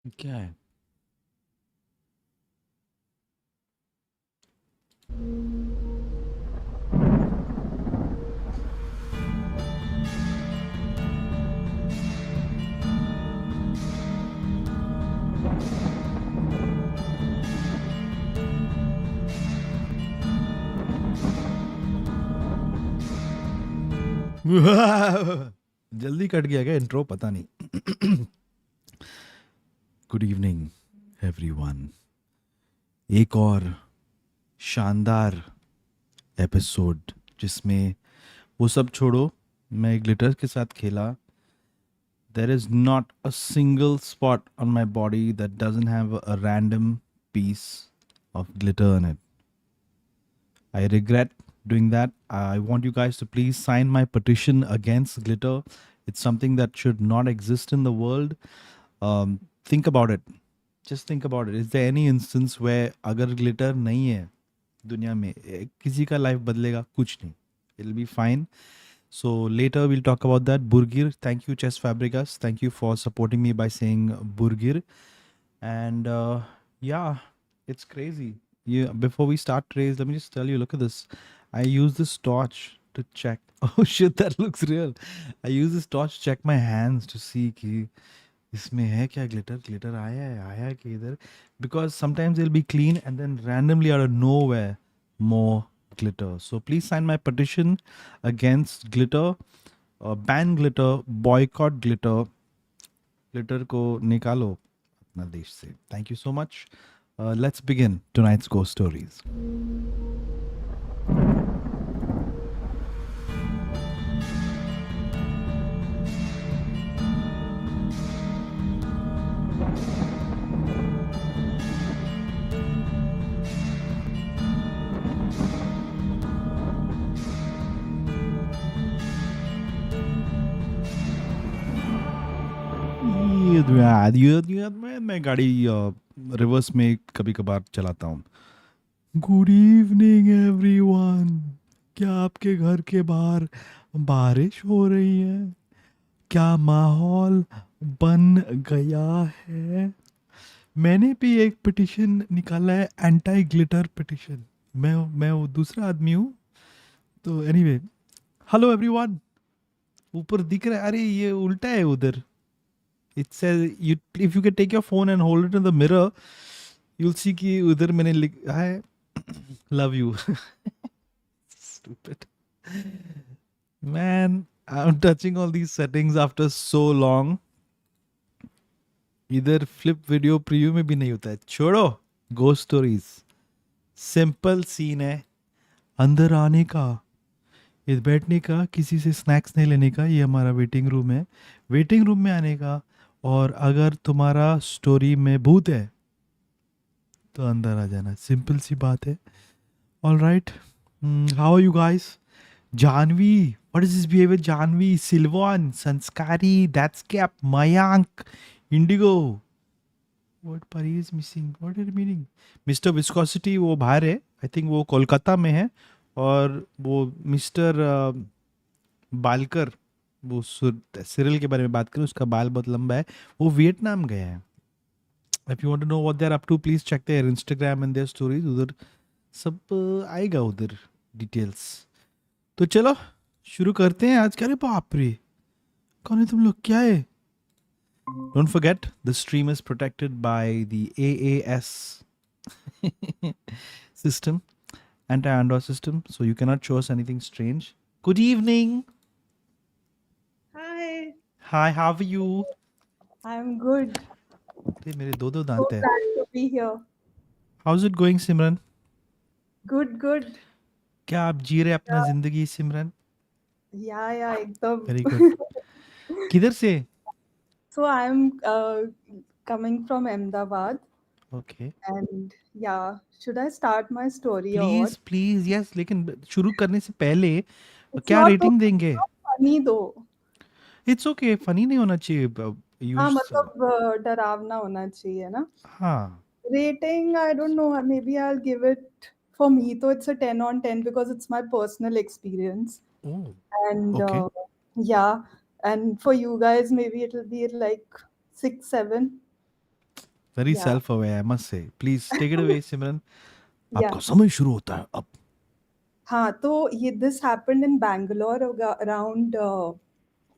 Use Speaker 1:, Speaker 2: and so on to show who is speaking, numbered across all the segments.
Speaker 1: क्या है? जल्दी कट गया क्या इंट्रो? पता नहीं. Good evening everyone. एक और शानदार एपिसोड जिसमें वो सब छोड़ो, मैं ग्लिटर के साथ खेला. There is not a single spot on my body that doesn't have a random piece of glitter in it. I regret doing that. I want you guys to please sign my petition against glitter. It's something that should not exist in the world. Think about it. Just think about it. Is there any instance where अगर glitter नहीं है दुनिया में, किसी का life बदलेगा? कुछ नहीं. It'll be fine. So later we'll talk about that. Burgir, thank you, Chess Fabricas. Thank you for supporting me by saying Burgir. And yeah, it's crazy. Yeah, before we start today's, let me just tell you, look at this. I use this torch to check. Oh shit, that looks real. I use this torch to check my hands to see कि इसमें है क्या glitter. Glitter आया है कि इधर. Because sometimes they'll be clean and then randomly out of nowhere more glitter. So please sign my petition against glitter. Ban glitter, boycott glitter. Glitter को निकालो अपना देश से. Thank you so much. Let's begin tonight's ghost stories. मैं गाड़ी reverse में कभी कभार चलाता हूँ. Good evening everyone. क्या आपके घर के बाहर बारिश हो रही है? क्या माहौल बन गया है? मैंने भी एक पिटिशन निकाला है, एंटी ग्लिटर पिटिशन. मैं वो दूसरा आदमी हूँ. तो एनीवे, हेलो एवरीवन. ऊपर दिख रहा है? अरे ये उल्टा है उधर. It says you, if you can take your phone and hold it in the mirror, you'll see कि उधर मैंने लिखा है love you. Stupid. Man, I'm touching all these settings after so long. इधर flip video preview में भी नहीं होता है. छोड़ो. Ghost stories. Simple scene है. अंदर आने का, इधर बैठने का, किसी से स्नैक्स नहीं लेने का. ये हमारा वेटिंग रूम है. वेटिंग रूम में आने का, और अगर तुम्हारा स्टोरी में भूत है तो अंदर आ जाना. सिंपल सी बात है. All right, how are you guys? Janvi, what is this behaviour? Janvi, सिल्वान, संस्कारी, that's cap, Mayank, IndiGo. Word pari is missing. What is meaning? Mister viscosity वो बाहर है. आई थिंक वो कोलकाता में है. और वो मिस्टर बालकर, वो सिरिल के बारे में बात करें, उसका बाल बहुत लंबा है, वो वियतनाम गया है. If you want to know what they are up to, please check their Instagram and their stories. उधर सब आएगा उधर डिटेल्स. तो चलो शुरू करते हैं आज. अरे बाप रे, कौन है तुम लोग? क्या है? Don't forget the stream is protected by the AAS system, anti-android system, so you cannot show us anything strange. Good evening.
Speaker 2: Hi,
Speaker 1: Hi, how are you?
Speaker 2: I'm good.
Speaker 1: अरे मेरे दो
Speaker 2: So
Speaker 1: दांत है.
Speaker 2: glad to be here.
Speaker 1: How's it going, Simran?
Speaker 2: Good, good.
Speaker 1: क्या आप जी रहे अपना
Speaker 2: Yeah,
Speaker 1: जिंदगी, सिमरन?
Speaker 2: yeah, एकदम.
Speaker 1: Very good. किधर से?
Speaker 2: So I'm coming from Ahmedabad,
Speaker 1: okay.
Speaker 2: and yeah, should I start my story or what?
Speaker 1: Please please, yes. लेकिन शुरू करने से पहले
Speaker 2: It's
Speaker 1: क्या
Speaker 2: not
Speaker 1: रेटिंग देंगे?
Speaker 2: not funny though.
Speaker 1: It's okay, funny नहीं होना चाहिए.
Speaker 2: हाँ,
Speaker 1: यूज.
Speaker 2: मतलब डरावना होना चाहिए ना.
Speaker 1: हाँ.
Speaker 2: Rating, I don't know. Maybe I'll give it, for me, though it's a 10 on 10 because it's my personal experience.
Speaker 1: Oh.
Speaker 2: And
Speaker 1: okay.
Speaker 2: yeah, and for you guys, maybe it'll be like 6, 7.
Speaker 1: Very
Speaker 2: Yeah.
Speaker 1: self-aware, I must say. Please take it away, Simran.
Speaker 2: Yeah.
Speaker 1: आपका समय शुरू होता है अब.
Speaker 2: हाँ, तो ये this happened in Bangalore around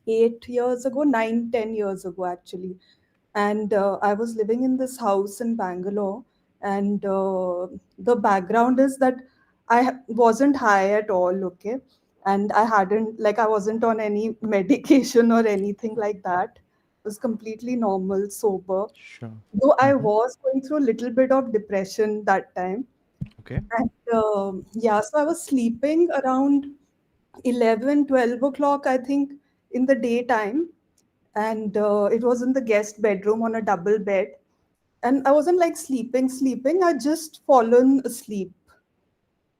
Speaker 2: 8 years ago, 9, 10 years ago actually. And I was living in this house in Bangalore, and the background is that wasn't high at all, okay, and I wasn't on any medication or anything like that. It was completely normal, sober.
Speaker 1: Sure.
Speaker 2: Though I
Speaker 1: Mm-hmm.
Speaker 2: was going through a little bit of depression that time,
Speaker 1: Okay.
Speaker 2: and yeah, so I was sleeping around 11, 12 o'clock, I think, in the daytime. And it was in the guest bedroom on a double bed. And I wasn't like sleeping. I just fallen asleep.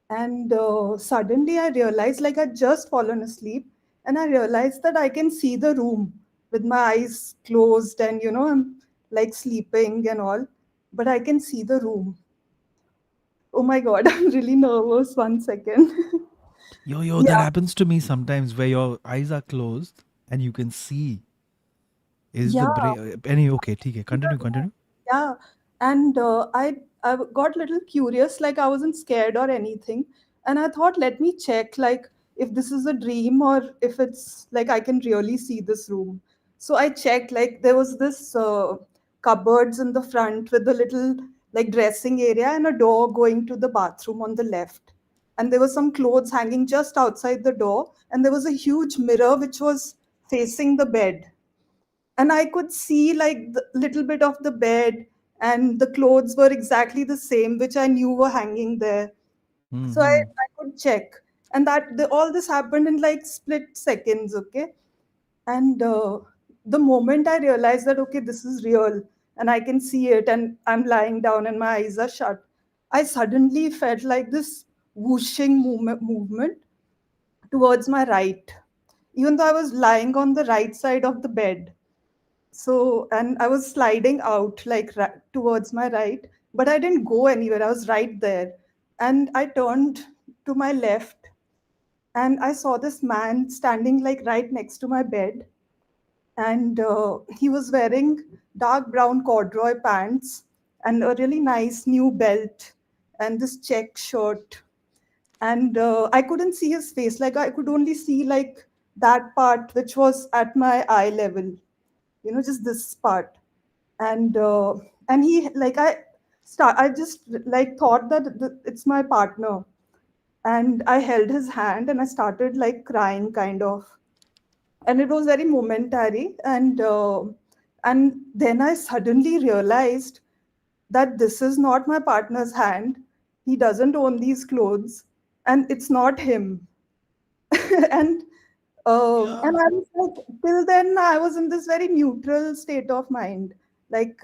Speaker 2: And suddenly I realized like I'd just fallen asleep. And I realized that I can see the room with my eyes closed and, I'm like sleeping and all. But I can see the room. Oh my God, I'm really nervous. 1 second.
Speaker 1: Yo, that
Speaker 2: Yeah,
Speaker 1: happens to me sometimes where your eyes are closed and you can see. Is the
Speaker 2: yeah.
Speaker 1: brain. Any, okay, okay. Continue.
Speaker 2: Yeah, and I got a little curious, like I wasn't scared or anything, and I thought, let me check, like if this is a dream or if it's like I can really see this room. So I checked, like there was this cupboards in the front with a little like dressing area and a door going to the bathroom on the left, and there was some clothes hanging just outside the door, and there was a huge mirror which was facing the bed, and I could see like the little bit of the bed, and the clothes were exactly the same which I knew were hanging there. So I,
Speaker 1: Mm-hmm.
Speaker 2: I could check, and all this happened in like split seconds, okay. And the moment I realized that okay, this is real and I can see it, and I'm lying down and my eyes are shut, I suddenly felt like this whooshing movement towards my right, even though I was lying on the right side of the bed. So, and I was sliding out like towards my right, but I didn't go anywhere. I was right there. And I turned to my left, and I saw this man standing like right next to my bed. And he was wearing dark brown corduroy pants and a really nice new belt and this check shirt. And I couldn't see his face. Like I could only see like that part which was at my eye level, just this part. And he like I just like thought that it's my partner, and I held his hand and I started like crying kind of, and it was very momentary. And then I suddenly realized that this is not my partner's hand. He doesn't own these clothes, and it's not him. and and
Speaker 1: Yeah.
Speaker 2: I was like, till then I was in this very neutral state of mind. Like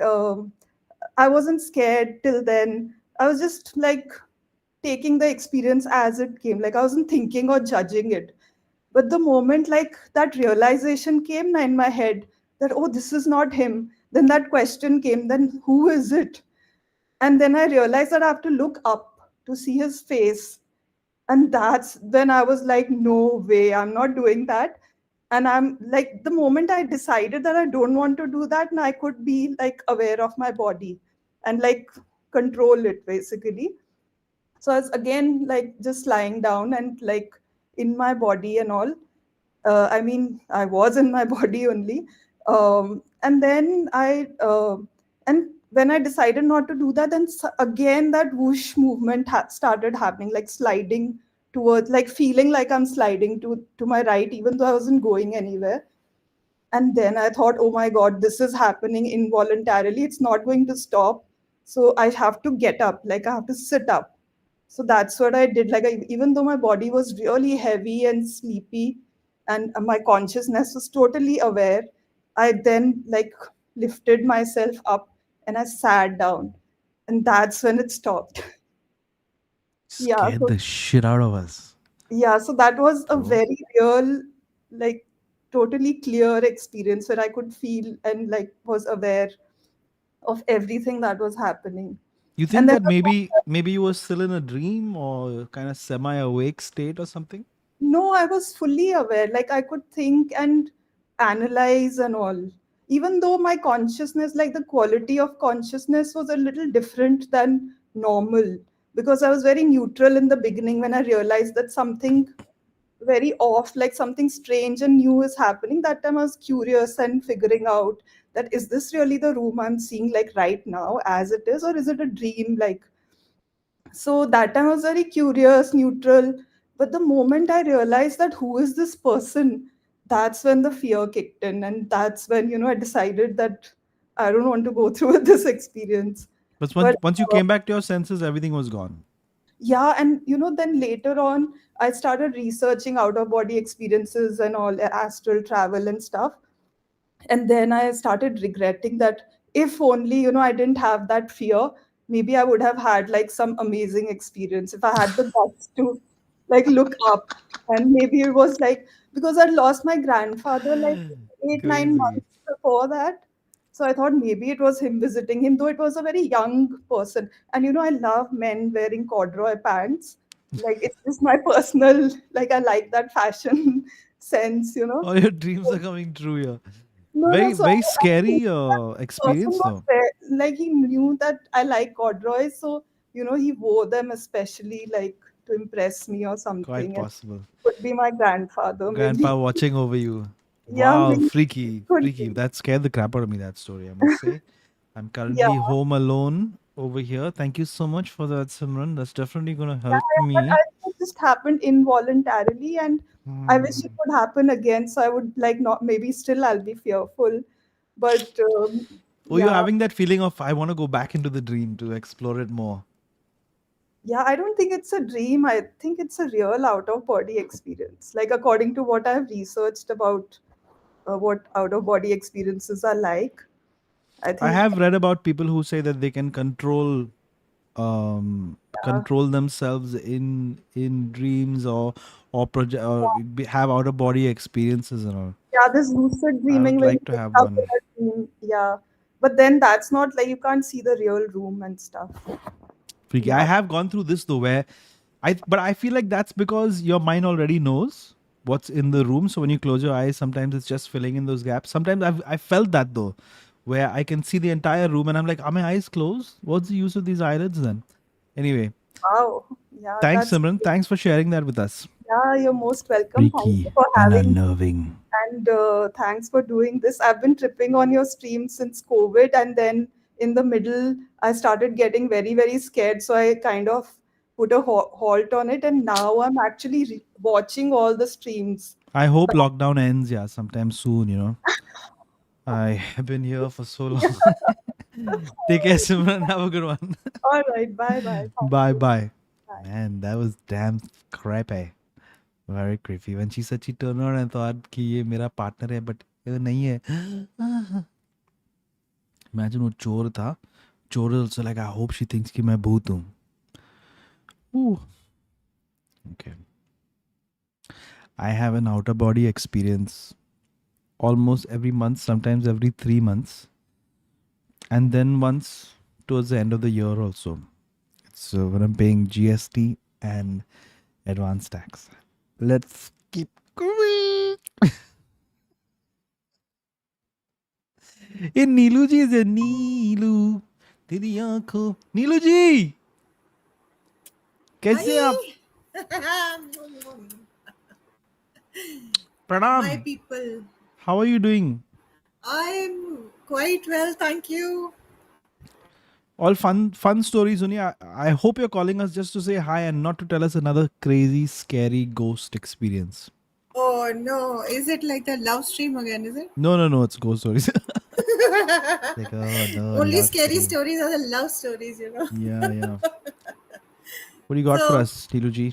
Speaker 2: I wasn't scared till then. I was just like taking the experience as it came. Like I wasn't thinking or judging it. But the moment like that realization came in my head that oh, this is not him, then that question came, then who is it? And then I realized that I have to look up to see his face, and that's when I was like, no way, I'm not doing that. And I'm like, the moment I decided that I don't want to do that, and I could be like aware of my body and like control it basically. So I was again like just lying down and like in my body and all. I mean, I was in my body only. And then and when I decided not to do that, then again that whoosh movement started happening, like sliding towards, like feeling like I'm sliding to my right, even though I wasn't going anywhere. And then I thought, oh my God, this is happening involuntarily. It's not going to stop. So I have to get up, like I have to sit up. So that's what I did. Like, even though my body was really heavy and sleepy and my consciousness was totally aware, I then like lifted myself up and I sat down. And that's when it stopped. Yeah.
Speaker 1: Scared
Speaker 2: So
Speaker 1: the shit out of us,
Speaker 2: yeah, so that was a
Speaker 1: bro.
Speaker 2: very real, like totally clear experience where I could feel and like was aware of everything that was happening.
Speaker 1: You
Speaker 2: And
Speaker 1: think
Speaker 2: then
Speaker 1: that maybe you were still in a dream or kind of semi-awake state or something?
Speaker 2: no, I was fully aware. Like I could think and analyze and all. even though my consciousness, like the quality of consciousness was a little different than normal, because I was very neutral in the beginning. When I realized that something very off, like something strange and new is happening, that time I was curious and figuring out that is this really the room I'm seeing like right now as it is, or is it a dream? Like, so that time I was very curious, neutral. But the moment I realized that who is this person, that's when the fear kicked in. And that's when, I decided that I don't want to go through with this experience.
Speaker 1: But
Speaker 2: But
Speaker 1: once you
Speaker 2: uh,
Speaker 1: came back to your senses, everything was gone.
Speaker 2: yeah, and then later on, I started researching out of body experiences and all astral travel and stuff. And then I started regretting that if only, I didn't have that fear, maybe I would have had like some amazing experience if I had the guts to like look up. And maybe it was like because I lost my grandfather like 8 9 months
Speaker 1: Crazy.
Speaker 2: before that. So I thought maybe it was him visiting him, though it was a very young person. And I love men wearing corduroy pants. Like it's just my personal, like I like that fashion sense.
Speaker 1: All your dreams are coming true here.
Speaker 2: No, no.
Speaker 1: Very,
Speaker 2: So
Speaker 1: very
Speaker 2: I think
Speaker 1: scary
Speaker 2: that person
Speaker 1: experience
Speaker 2: was
Speaker 1: though.
Speaker 2: there, like he knew that I like corduroys, so he wore them especially like to impress me or
Speaker 1: Quite
Speaker 2: something. And
Speaker 1: possible.
Speaker 2: could be my grandfather, maybe.
Speaker 1: Grandpa watching over you.
Speaker 2: Yeah,
Speaker 1: Wow,
Speaker 2: maybe
Speaker 1: freaky,
Speaker 2: could
Speaker 1: freaky.
Speaker 2: be.
Speaker 1: That scared the crap out of me, that story, I must say. I'm
Speaker 2: Yeah,
Speaker 1: currently home alone over here. Thank you so much for that, Simran. That's definitely going to
Speaker 2: yeah,
Speaker 1: help
Speaker 2: yeah. But
Speaker 1: me.
Speaker 2: I think it just happened involuntarily, and I wish it
Speaker 1: Hmm.
Speaker 2: would happen again. So I would like not. Maybe still I'll be fearful, but
Speaker 1: Oh, you're
Speaker 2: yeah.
Speaker 1: having that feeling of, I want to go back into the dream to explore it more.
Speaker 2: Yeah, I don't think it's a dream. I think it's a real out of body experience. Like, according to what I've researched about what out of body experiences are like, I
Speaker 1: I
Speaker 2: think,
Speaker 1: have read about people who say that they can
Speaker 2: yeah,
Speaker 1: control themselves in dreams or have out of body experiences and all.
Speaker 2: yeah, this lucid
Speaker 1: I
Speaker 2: dreaming
Speaker 1: would
Speaker 2: when you
Speaker 1: like to
Speaker 2: wake
Speaker 1: have
Speaker 2: up in
Speaker 1: one.
Speaker 2: a dream, yeah. But then that's not like you can't see the real room and stuff.
Speaker 1: Freaky. I
Speaker 2: Yeah.
Speaker 1: have gone through this though, where but I feel like that's because your mind already knows what's in the room. So when you close your eyes, sometimes it's just filling in those gaps. Sometimes I felt that though, where I can see the entire room and I'm like, are my eyes closed? What's the use of these eyelids then? Anyway,
Speaker 2: Wow. Yeah,
Speaker 1: thanks,
Speaker 2: that's
Speaker 1: Simran. Thanks for sharing that with us.
Speaker 2: yeah. You're most welcome. Thank you
Speaker 1: Freaky
Speaker 2: for
Speaker 1: and
Speaker 2: having me.
Speaker 1: unnerving.
Speaker 2: And thanks for doing this. I've been tripping on your stream since COVID, and then in the middle, I started getting very, very scared. So I kind of put a halt on it, and now I'm actually watching all the streams.
Speaker 1: I hope
Speaker 2: But
Speaker 1: lockdown ends, yeah, sometime soon. I have been here for so
Speaker 2: yeah.
Speaker 1: long. Take care, Simran. Have a good one.
Speaker 2: All right. Bye bye. Thank
Speaker 1: Bye
Speaker 2: you.
Speaker 1: bye.
Speaker 2: Bye.
Speaker 1: Man, that was damn creepy. Very creepy. When she said she turned around and thought कि ये मेरा partner है, but ये नहीं है. Imagine वो चोर था. चोर is also like, I hope she thinks कि मैं भूत हूँ. Ooh. Okay. I have an outer body experience almost every month, sometimes every 3 months. And then once towards the end of the year also. It's when I'm paying GST and advance tax. Let's keep going. ये नीलू जी is a नीलू तेरी आंखों नीलू जी कैसे हैं आप
Speaker 3: Hi,
Speaker 1: प्रणाम
Speaker 3: my people.
Speaker 1: how are you doing
Speaker 3: I'm quite well, thank you.
Speaker 1: all fun stories only I hope you're calling us just to say hi and not to tell us another crazy scary ghost experience
Speaker 3: Oh no, is it like the love stream again? Is it?
Speaker 1: no it's ghost stories like oh no
Speaker 3: Only
Speaker 1: love
Speaker 3: scary
Speaker 1: stream
Speaker 3: stories are the love stories.
Speaker 1: yeah what do you got for
Speaker 3: So
Speaker 1: us Nilu ji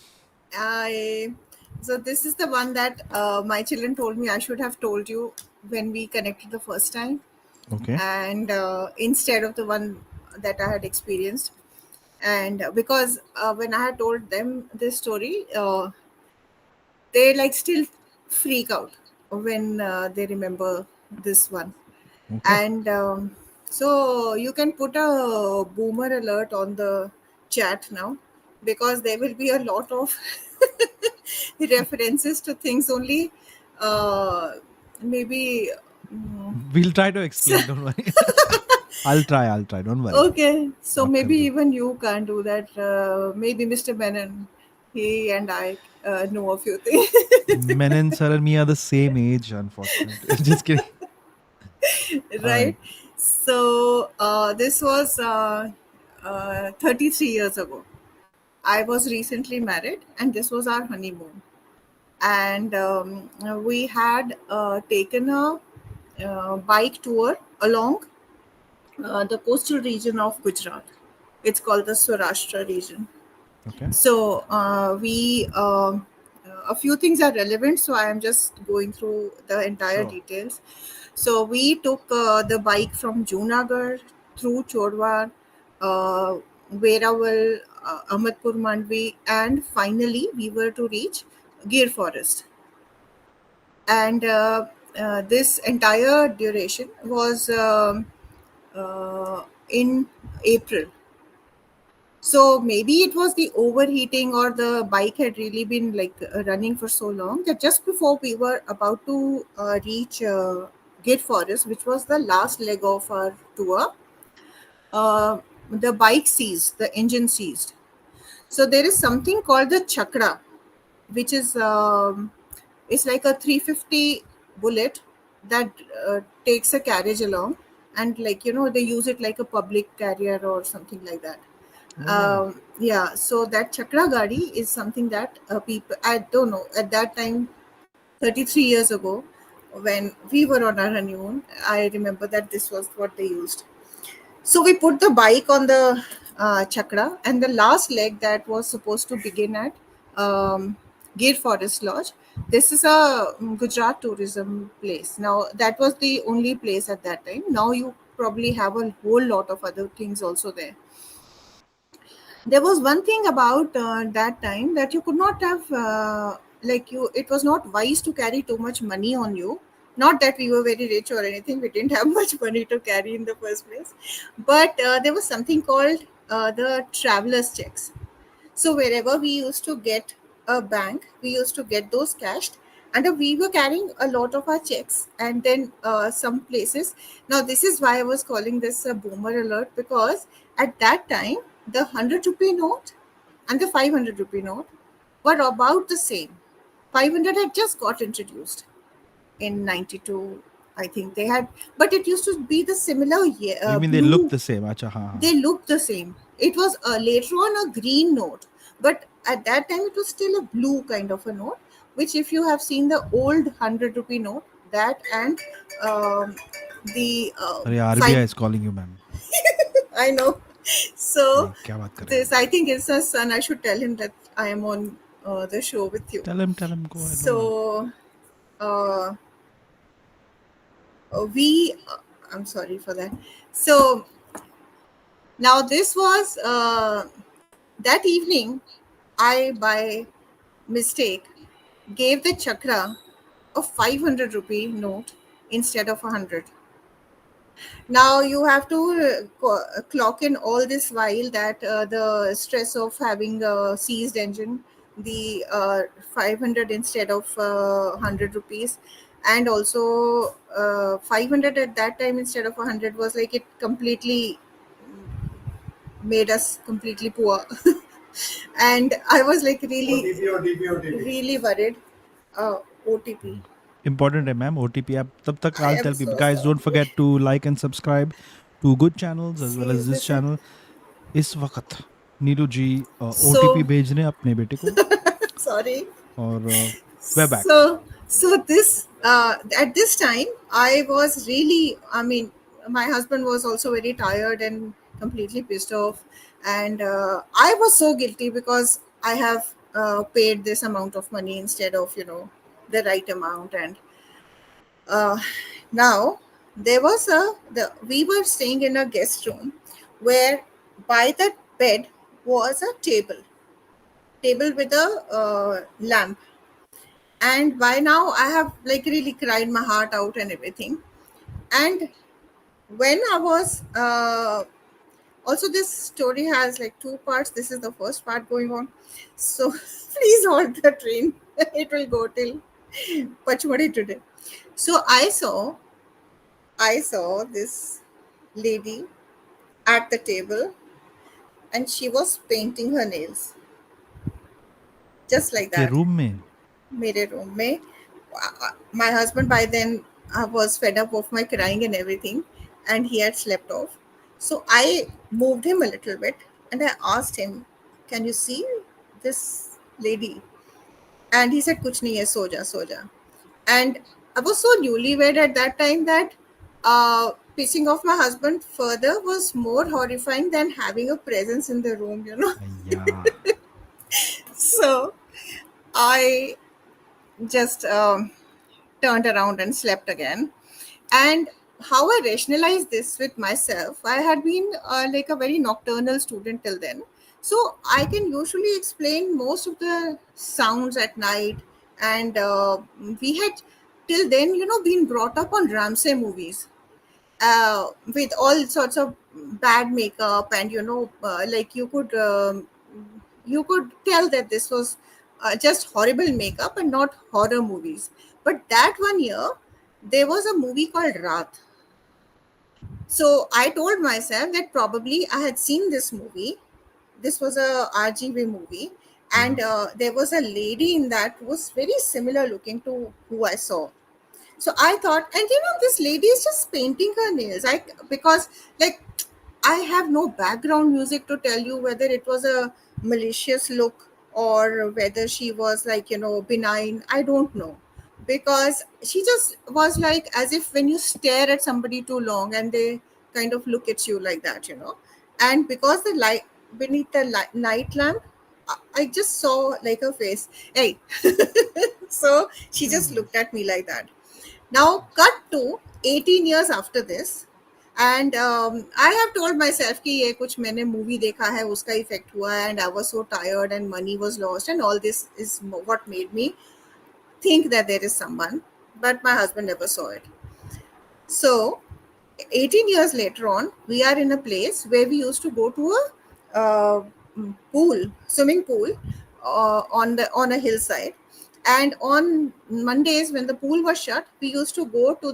Speaker 3: I, so this is the one that my children told me I should have told you when we connected the first time,
Speaker 1: okay
Speaker 3: and instead of the one that I had experienced, and because when I had told them this story, they like still freak out when they remember this one.
Speaker 1: okay
Speaker 3: And so you can put a boomer alert on the chat now, because there will be a lot of references to things only, uh, maybe
Speaker 1: We'll try to explain. Don't worry. I'll try. Don't worry.
Speaker 3: Okay, so
Speaker 1: Not
Speaker 3: maybe
Speaker 1: kar do.
Speaker 3: even you can't do that. Maybe Mr. Menon, he and I know a few things.
Speaker 1: Menon sir and me are the same age, unfortunately. Just kidding. All right.
Speaker 3: Right? So this was 33 years ago. I was recently married, and this was our honeymoon. And we had taken a bike tour along the coastal region of Gujarat. It's called the Saurashtra region.
Speaker 1: Okay.
Speaker 3: So a few things are relevant. So I am just going through the entire
Speaker 1: Sure.
Speaker 3: details. So we took the bike from Junagadh through Chodwar, uh, Verawal, Ahmadpur Mandvi, and finally we were to reach Gir Forest. And this entire duration was in April. So maybe it was the overheating, or the bike had really been like running for so long that just before we were about to reach Gate Forest, which was the last leg of our tour, uh, the bike seized, the engine seized. So there is something called the chakra, which is it's like a 350 bullet that takes a carriage along, and like they use it like a public carrier or something like that.
Speaker 1: Oh.
Speaker 3: Yeah, so that chakra gadi is something that people, I don't know, at that time, 33 years ago, when we were on our honeymoon, I remember that this was what they used. So we put the bike on the chakra, and the last leg that was supposed to begin at Gir Forest Lodge. This is a Gujarat tourism place. Now, that was the only place at that time. Now you probably have a whole lot of other things also there. There was one thing about that time, that you could not have it was not wise to carry too much money on you. Not that we were very rich or anything, we didn't have much money to carry in the first place, but there was something called the travelers checks. So wherever we used to get a bank, we used to get those cashed, and we were carrying a lot of our checks. And then some places. Now this is why I was calling this a boomer alert, because at that time the 100 rupee note and the 500 rupee note were about the same. 500 had just got introduced in 92, I think they had, but it used to be the similar
Speaker 1: You mean they
Speaker 3: blue.
Speaker 1: look the same? Acha, haan.
Speaker 3: They looked the same. It was later on a green note, but at that time it was still a blue kind of a note. Which, if you have seen the old 100 rupee note, that and the
Speaker 1: Arey, RBI is calling you, ma'am.
Speaker 3: I know. So
Speaker 1: Hey, kya baat kar rahe
Speaker 3: this,
Speaker 1: hain?
Speaker 3: I think, is a son. I should tell him that I am on the show with you.
Speaker 1: Tell him. Go ahead. No worry.
Speaker 3: So uh, we, I'm sorry for that. So now this was that evening, I by mistake gave the chakra a 500 rupee note instead of 100. Now you have to clock in all this while that the stress of having a seized engine, the 500 instead of 100 rupees, and also 500 at that time instead of 100 was like it completely made us completely poor. And I was like really really worried. OTP.
Speaker 1: Important है ma'am OTP आप तब तक
Speaker 3: I
Speaker 1: I'll
Speaker 3: am
Speaker 1: tell people
Speaker 3: so
Speaker 1: guys don't
Speaker 3: sorry.
Speaker 1: forget to like and subscribe to good channels as well
Speaker 3: See,
Speaker 1: as this
Speaker 3: this is
Speaker 1: channel. इस वक्त नीतू जी OTP
Speaker 3: so
Speaker 1: भेज रहे हैं अपने बेटे को
Speaker 3: sorry.
Speaker 1: और we're back.
Speaker 3: So this at this time I was really, I mean, my husband was also very tired and completely pissed off, and I was so guilty because I have paid this amount of money instead of the right amount. And uh, now there was we were staying in a guest room where by the bed was a table with a lamp. And by now I have like really cried my heart out and everything. And when I was also, this story has like two parts. This is the first part going on, so please hold the train. It will go till Pachmadi today. So I saw I saw this lady at the table and she was painting her nails just like
Speaker 1: आपके
Speaker 3: that.
Speaker 1: Room में?
Speaker 3: मेरे room में. My husband by then was fed up of my crying and everything, and he had slept off. So I moved him a little bit and I asked him, "Can you see this lady?" And he said, "Kuch nahi hai, so ja." And I was so newlywed at that time that pissing off my husband further was more horrifying than having a presence in the room.
Speaker 1: Yeah.
Speaker 3: So I just turned around and slept again. And how I rationalized this with myself, I had been like a very nocturnal student till then. So I can usually explain most of the sounds at night. And we had till then, been brought up on Ramsay movies with all sorts of bad makeup, and like you could tell that this was just horrible makeup and not horror movies. But that one year there was a movie called Raat. So I told myself that probably I had seen this movie. This was a RGV movie, and there was a lady in that who was very similar looking to who I saw. So I thought, and this lady is just painting her nails. Because like I have no background music to tell you whether it was a malicious look or whether she was like, benign. I don't know. Because she just was like as if when you stare at somebody too long and they kind of look at you like that. And because the light beneath the night lamp, I just saw like her face. Hey. So she just looked at me like that. Now, cut to 18 years after this, and I have told myself कि ये कुछ मैंने movie देखा है उसका effect हुआ है, and I was so tired and money was lost, and all this is what made me think that there is someone, but my husband never saw it. So 18 years later on, we are in a place where we used to go to a swimming pool, on a hillside. And on Mondays, when the pool was shut, we used to go to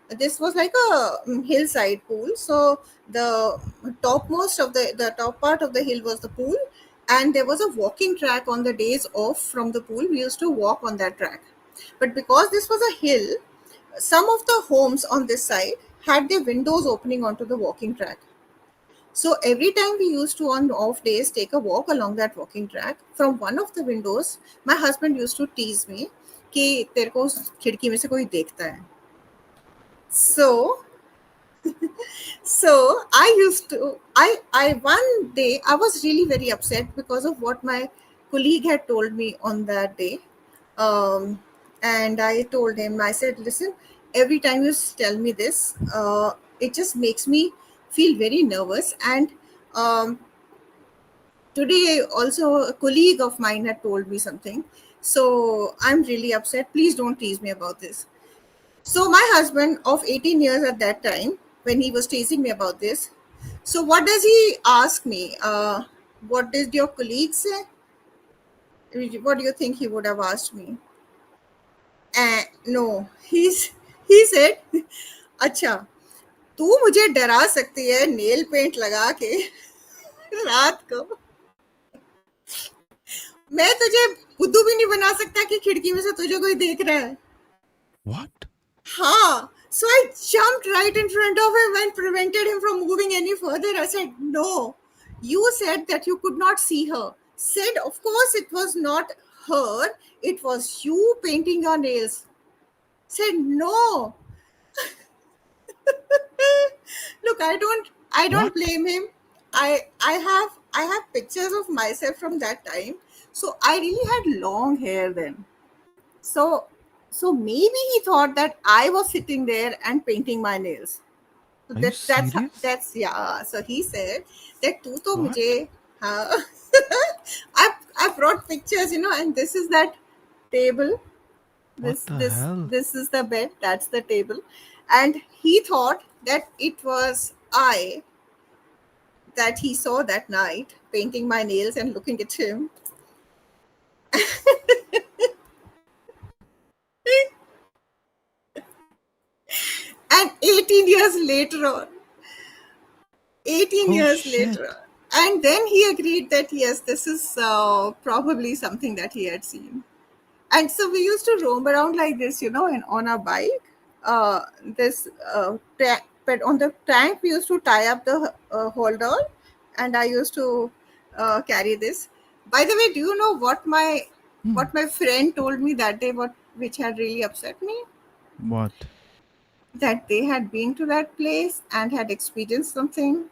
Speaker 3: this was like a hillside pool. So the the top part of the hill was the pool, and there was a walking track on the days off from the pool. We used to walk on that track. But because this was a hill, some of the homes on this side had their windows opening onto the walking track. So every time we used to, on off days, take a walk along that walking track, from one of the windows, my husband used to tease me कि तेरे को उस खिड़की में से कोई देखता है. So I one day I was really very upset because of what my colleague had told me on that day. And I told him, I said, listen, every time you tell me this, it just makes me feel very nervous. And today also a colleague of mine had told me something. So I'm really upset. Please don't tease me about this. So my husband of 18 years at that time, when he was teasing me about this, so what does he ask me? What did your colleague say? What do you think he would have asked me? No, he said, अच्छा तू मुझे डरा सकती है nail paint लगा के रात को, मैं तुझे बुद्धू भी नहीं बना सकता कि खिड़की में से तुझे कोई देख रहा है.
Speaker 1: What?
Speaker 3: Ha! So I jumped right in front of him and prevented him from moving any further. I said, no, you said that you could not see her. Said, of course, it was not her. It was you painting your nails. Said, no. Look, I don't
Speaker 1: What?
Speaker 3: blame him. I have pictures of myself from that time. So I really had long hair then. So maybe he thought that I was sitting there and painting my nails. So
Speaker 1: Are you serious?
Speaker 3: that's yeah. So he said that तू तो
Speaker 1: What?
Speaker 3: मुझे हाँ I brought pictures, and this is that table.
Speaker 1: What the hell?
Speaker 3: This is the bed. That's the table, and he thought that it was I that he saw that night painting my nails and looking at him. And 18 18 years later on. 18
Speaker 1: Oh,
Speaker 3: years
Speaker 1: shit.
Speaker 3: later. And then he agreed that yes, this is probably something that he had seen. And so we used to roam around like this, and on our bike. This but on the tank we used to tie up the holder, and I used to carry this. By the way, do you know what my friend told me that day? Which had really upset me?
Speaker 1: What?
Speaker 3: That they had been to that place and had experienced something.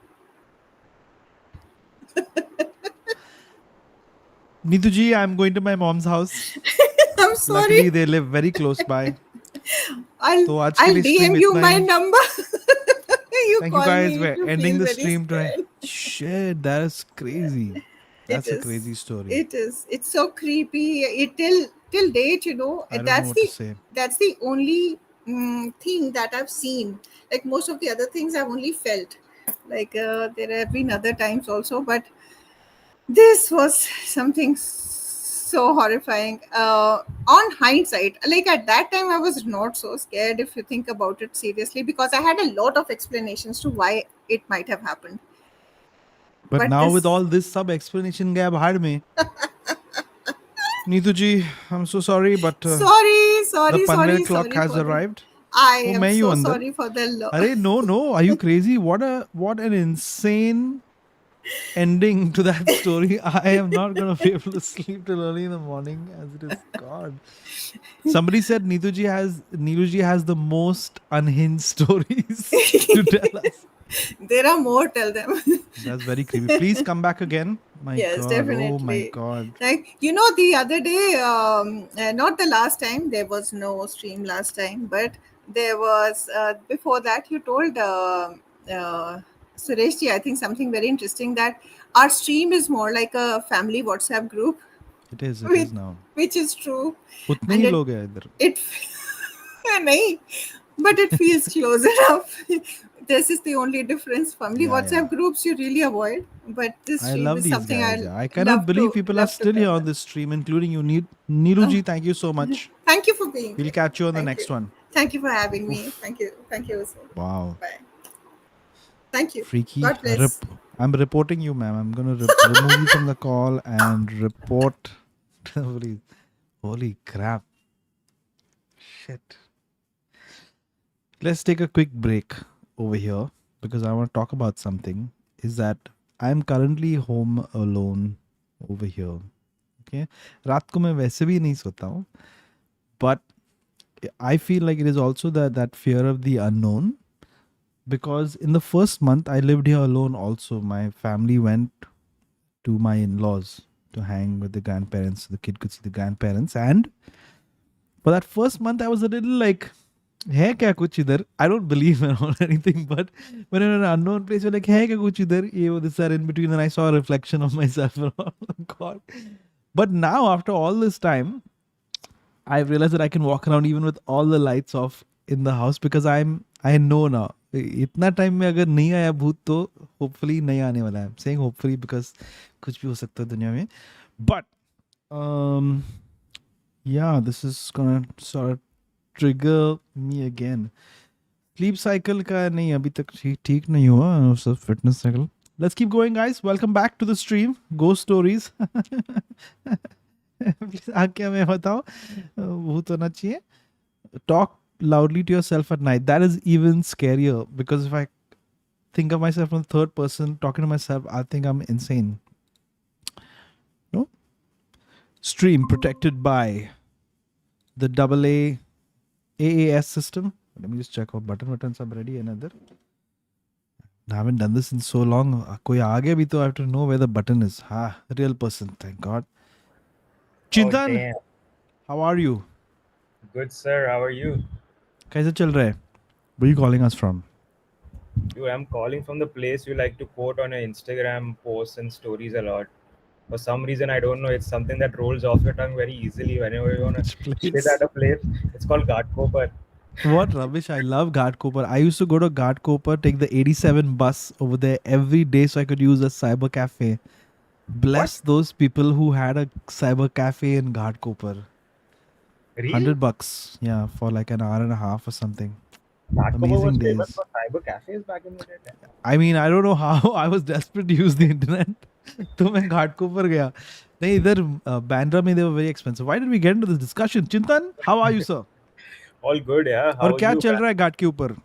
Speaker 1: Nitu ji, I'm going to my mom's house.
Speaker 3: I'm sorry.
Speaker 1: Luckily, they live very close by.
Speaker 3: I'll
Speaker 1: तो आज के लिए
Speaker 3: DM
Speaker 1: stream
Speaker 3: you
Speaker 1: इतना
Speaker 3: my
Speaker 1: he.
Speaker 3: number. You
Speaker 1: Thank you
Speaker 3: call
Speaker 1: guys.
Speaker 3: me if
Speaker 1: We're
Speaker 3: you
Speaker 1: ending
Speaker 3: feel
Speaker 1: the
Speaker 3: very
Speaker 1: stream tonight.
Speaker 3: scared.
Speaker 1: Shit, that is crazy. That's
Speaker 3: It
Speaker 1: a
Speaker 3: is.
Speaker 1: crazy story.
Speaker 3: It is. It's so creepy. It till date,
Speaker 1: I don't know
Speaker 3: that's
Speaker 1: what
Speaker 3: the
Speaker 1: to say.
Speaker 3: that's the only thing that I've seen. Like most of the other things, I've only felt. Like there have been other times also, but this was something so horrifying. On hindsight, like at that time, I was not so scared if you think about it seriously, because I had a lot of explanations to why it might have happened.
Speaker 1: But now with
Speaker 3: this-
Speaker 1: all this sub explanation gap hard me. Neetu ji, I'm so sorry, but
Speaker 3: sorry,
Speaker 1: the Panvel clock
Speaker 3: sorry
Speaker 1: has
Speaker 3: for the-
Speaker 1: arrived.
Speaker 3: I
Speaker 1: Oh,
Speaker 3: am
Speaker 1: मैं ही
Speaker 3: so
Speaker 1: हूँ अंदर.
Speaker 3: sorry for the
Speaker 1: Arey, no, are you crazy? What an insane ending to that story. I am not gonna be able to sleep till early in the morning as it is. God. Somebody said Neetu ji has the most unhinged stories to tell us.
Speaker 3: There are more, tell them.
Speaker 1: That's very creepy. Please come back again. My
Speaker 3: Yes,
Speaker 1: God.
Speaker 3: definitely.
Speaker 1: Oh my God.
Speaker 3: Like, the other day, not the last time, there was no stream last time, but there was, before that, you told Suresh ji, I think something very interesting, that our stream is more like a family WhatsApp group.
Speaker 1: It is now.
Speaker 3: Which is true.
Speaker 1: उतने
Speaker 3: And
Speaker 1: he
Speaker 3: it-
Speaker 1: लोग हैं इधर.
Speaker 3: It, nahi, but it feels close enough. This is the only difference. Family
Speaker 1: Yeah,
Speaker 3: WhatsApp
Speaker 1: yeah.
Speaker 3: groups you really avoid, but this
Speaker 1: I
Speaker 3: stream
Speaker 1: love
Speaker 3: is
Speaker 1: these
Speaker 3: something
Speaker 1: guys.
Speaker 3: I
Speaker 1: Yeah. I cannot believe people are still here on this stream, including you. Neelu ji, thank you so much.
Speaker 3: Thank you for being
Speaker 1: We'll
Speaker 3: here.
Speaker 1: catch you on the
Speaker 3: Thank
Speaker 1: next
Speaker 3: you.
Speaker 1: one.
Speaker 3: Thank you for having me. Thank you. Thank you also.
Speaker 1: Wow.
Speaker 3: Bye. Thank you.
Speaker 1: Freaky.
Speaker 3: God bless.
Speaker 1: I'm reporting you, ma'am. I'm going to remove you from the call and report. Holy crap. Shit. Let's take a quick break over here because I want to talk about something. Is that I'm currently home alone over here. Okay. रात को मैं वैसे भी नहीं सोता हूँ. But I feel like it is also that fear of the unknown. Because in the first month I lived here alone also. My family went to my in-laws to hang with the grandparents. The kid could see the grandparents. And for that first month I was a little like, hai kya kuch idhar? I don't believe in or anything, but when you're in an unknown place, you're like, hai kya kuch idhar? Ye wo this are in between. And I saw a reflection of myself. Oh God. But now after all this time, I've realized that I can walk around even with all the lights off in the house because I know now. इतना time में अगर नहीं आया भूत तो hopefully नहीं आने वाला है. I'm saying hopefully because कुछ भी हो सकता है दुनिया में. But yeah, this is gonna sort of trigger me again. Sleep cycle का नहीं अभी तक ठीक नहीं हुआ. So fitness cycle. Let's keep going, guys. Welcome back to the stream. Ghost stories. Please आके हमें बताओ भूत होना चाहिए. Talk loudly to yourself at night. That is even scarier because if I think of myself from the third person talking to myself, I think I'm insane. No? Stream protected by the AAS system. Let me just check out buttons are ready. Another. I haven't done this in so long. Koi aage bhi to I have to know where the button is. Ha, real person. Thank God. Chintan,
Speaker 4: damn.
Speaker 1: how are you?
Speaker 4: Good, sir. How are you?
Speaker 1: कैसे चल रहा है? Where are you calling us from?
Speaker 4: Dude, I'm calling from the place you like to quote on your Instagram posts and stories a lot. For some reason, I don't know. It's something that rolls off your tongue very easily whenever you want
Speaker 1: Which
Speaker 4: to
Speaker 1: place?
Speaker 4: sit at a place. It's called Ghatkopar.
Speaker 1: What rubbish. I love Ghatkopar. I used to go to Ghatkopar, take the 87 bus over there every day so I could use a cyber cafe. Bless those people who had a cyber cafe in Ghatkopar.
Speaker 4: Really?
Speaker 1: $100. Yeah, for like an hour and a half or something.
Speaker 4: Ghatkopar
Speaker 1: Amazing
Speaker 4: was famous
Speaker 1: days.
Speaker 4: for cyber cafes back in the day.
Speaker 1: I mean, I don't know how I was desperate to use the internet. तो मैं घाटकोपर गया. नहीं इधर Bandra में they were very expensive. Why did we get into this discussion? Chintan, how are you, sir?
Speaker 4: All good, yeah. How
Speaker 1: और
Speaker 4: are
Speaker 1: क्या
Speaker 4: you,
Speaker 1: चल
Speaker 4: man?
Speaker 1: रहा है घाट के ऊपर?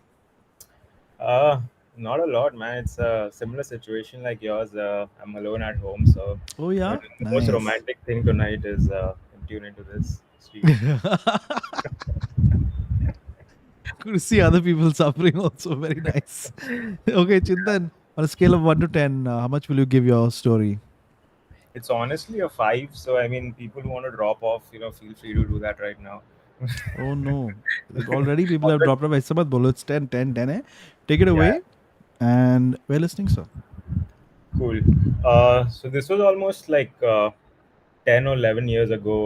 Speaker 4: Not a lot, man. It's a similar situation like yours. I'm alone at home, so
Speaker 1: Oh yeah,
Speaker 4: the most
Speaker 1: nice.
Speaker 4: romantic thing tonight is tune into this stream.
Speaker 1: Good to see other people suffering also. Very nice. Okay, Chintan, on a scale of 1 to 10, how much will you give your story?
Speaker 4: It's honestly a 5. So I mean, people who want to drop off, feel free to do that right now.
Speaker 1: Oh no. Already people have
Speaker 4: Already-
Speaker 1: dropped off. ऐसा मत बोलो. It's 10, 10, 10 है. Take it away. And we're listening, sir.
Speaker 4: Cool. So this was almost like 10 or 11 years ago.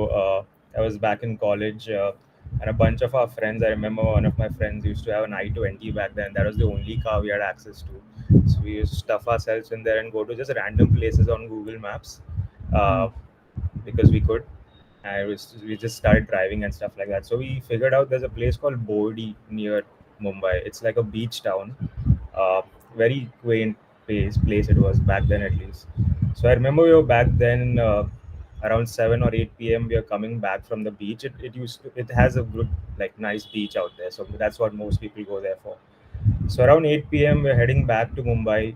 Speaker 4: I was back in college, and a bunch of our friends. I remember one of my friends used to have an I-20 back then. That was the only car we had access to. So we used to stuff ourselves in there and go to just random places on Google Maps, because we could. We just started driving and stuff like that. So we figured out there's a place called Bordi near Mumbai. It's like a beach town. Very quaint place it was back then, at least. So I remember we were back then, around 7 or 8 p.m. We are coming back from the beach. It has a good, like, nice beach out there. So that's what most people go there for. So around 8 p.m. we're heading back to Mumbai,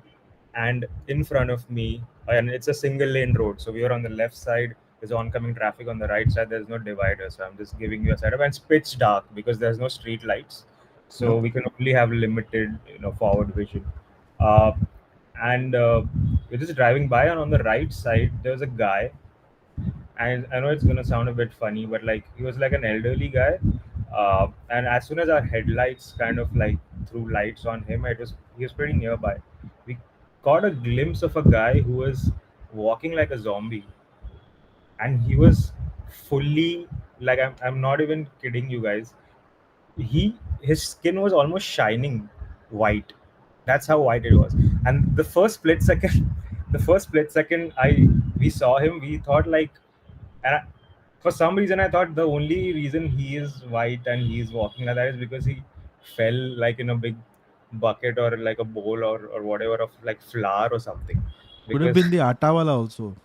Speaker 4: and in front of me, and it's a single lane road. So we are on the left side. There's oncoming traffic on the right side. There's no divider. So I'm just giving you a setup. And it's pitch dark because there's no street lights. So
Speaker 1: Yep.
Speaker 4: we can only have limited, forward vision. Uh, and we're just driving by, and on the right side there's a guy. And I know it's gonna sound a bit funny, but like he was like an elderly guy. And as soon as our headlights kind of like threw lights on him, he was pretty nearby. We caught a glimpse of a guy who was walking like a zombie, and he was fully, like, I'm not even kidding you guys. His skin was almost shining white. That's how white it was. And the first split second, I we saw him, we thought like, and for some reason I thought the only reason he is white and he is walking like that is because he fell like in a big bucket or like a bowl or whatever of like flour or something.
Speaker 1: Could have
Speaker 4: Because
Speaker 1: been the Atta wala also.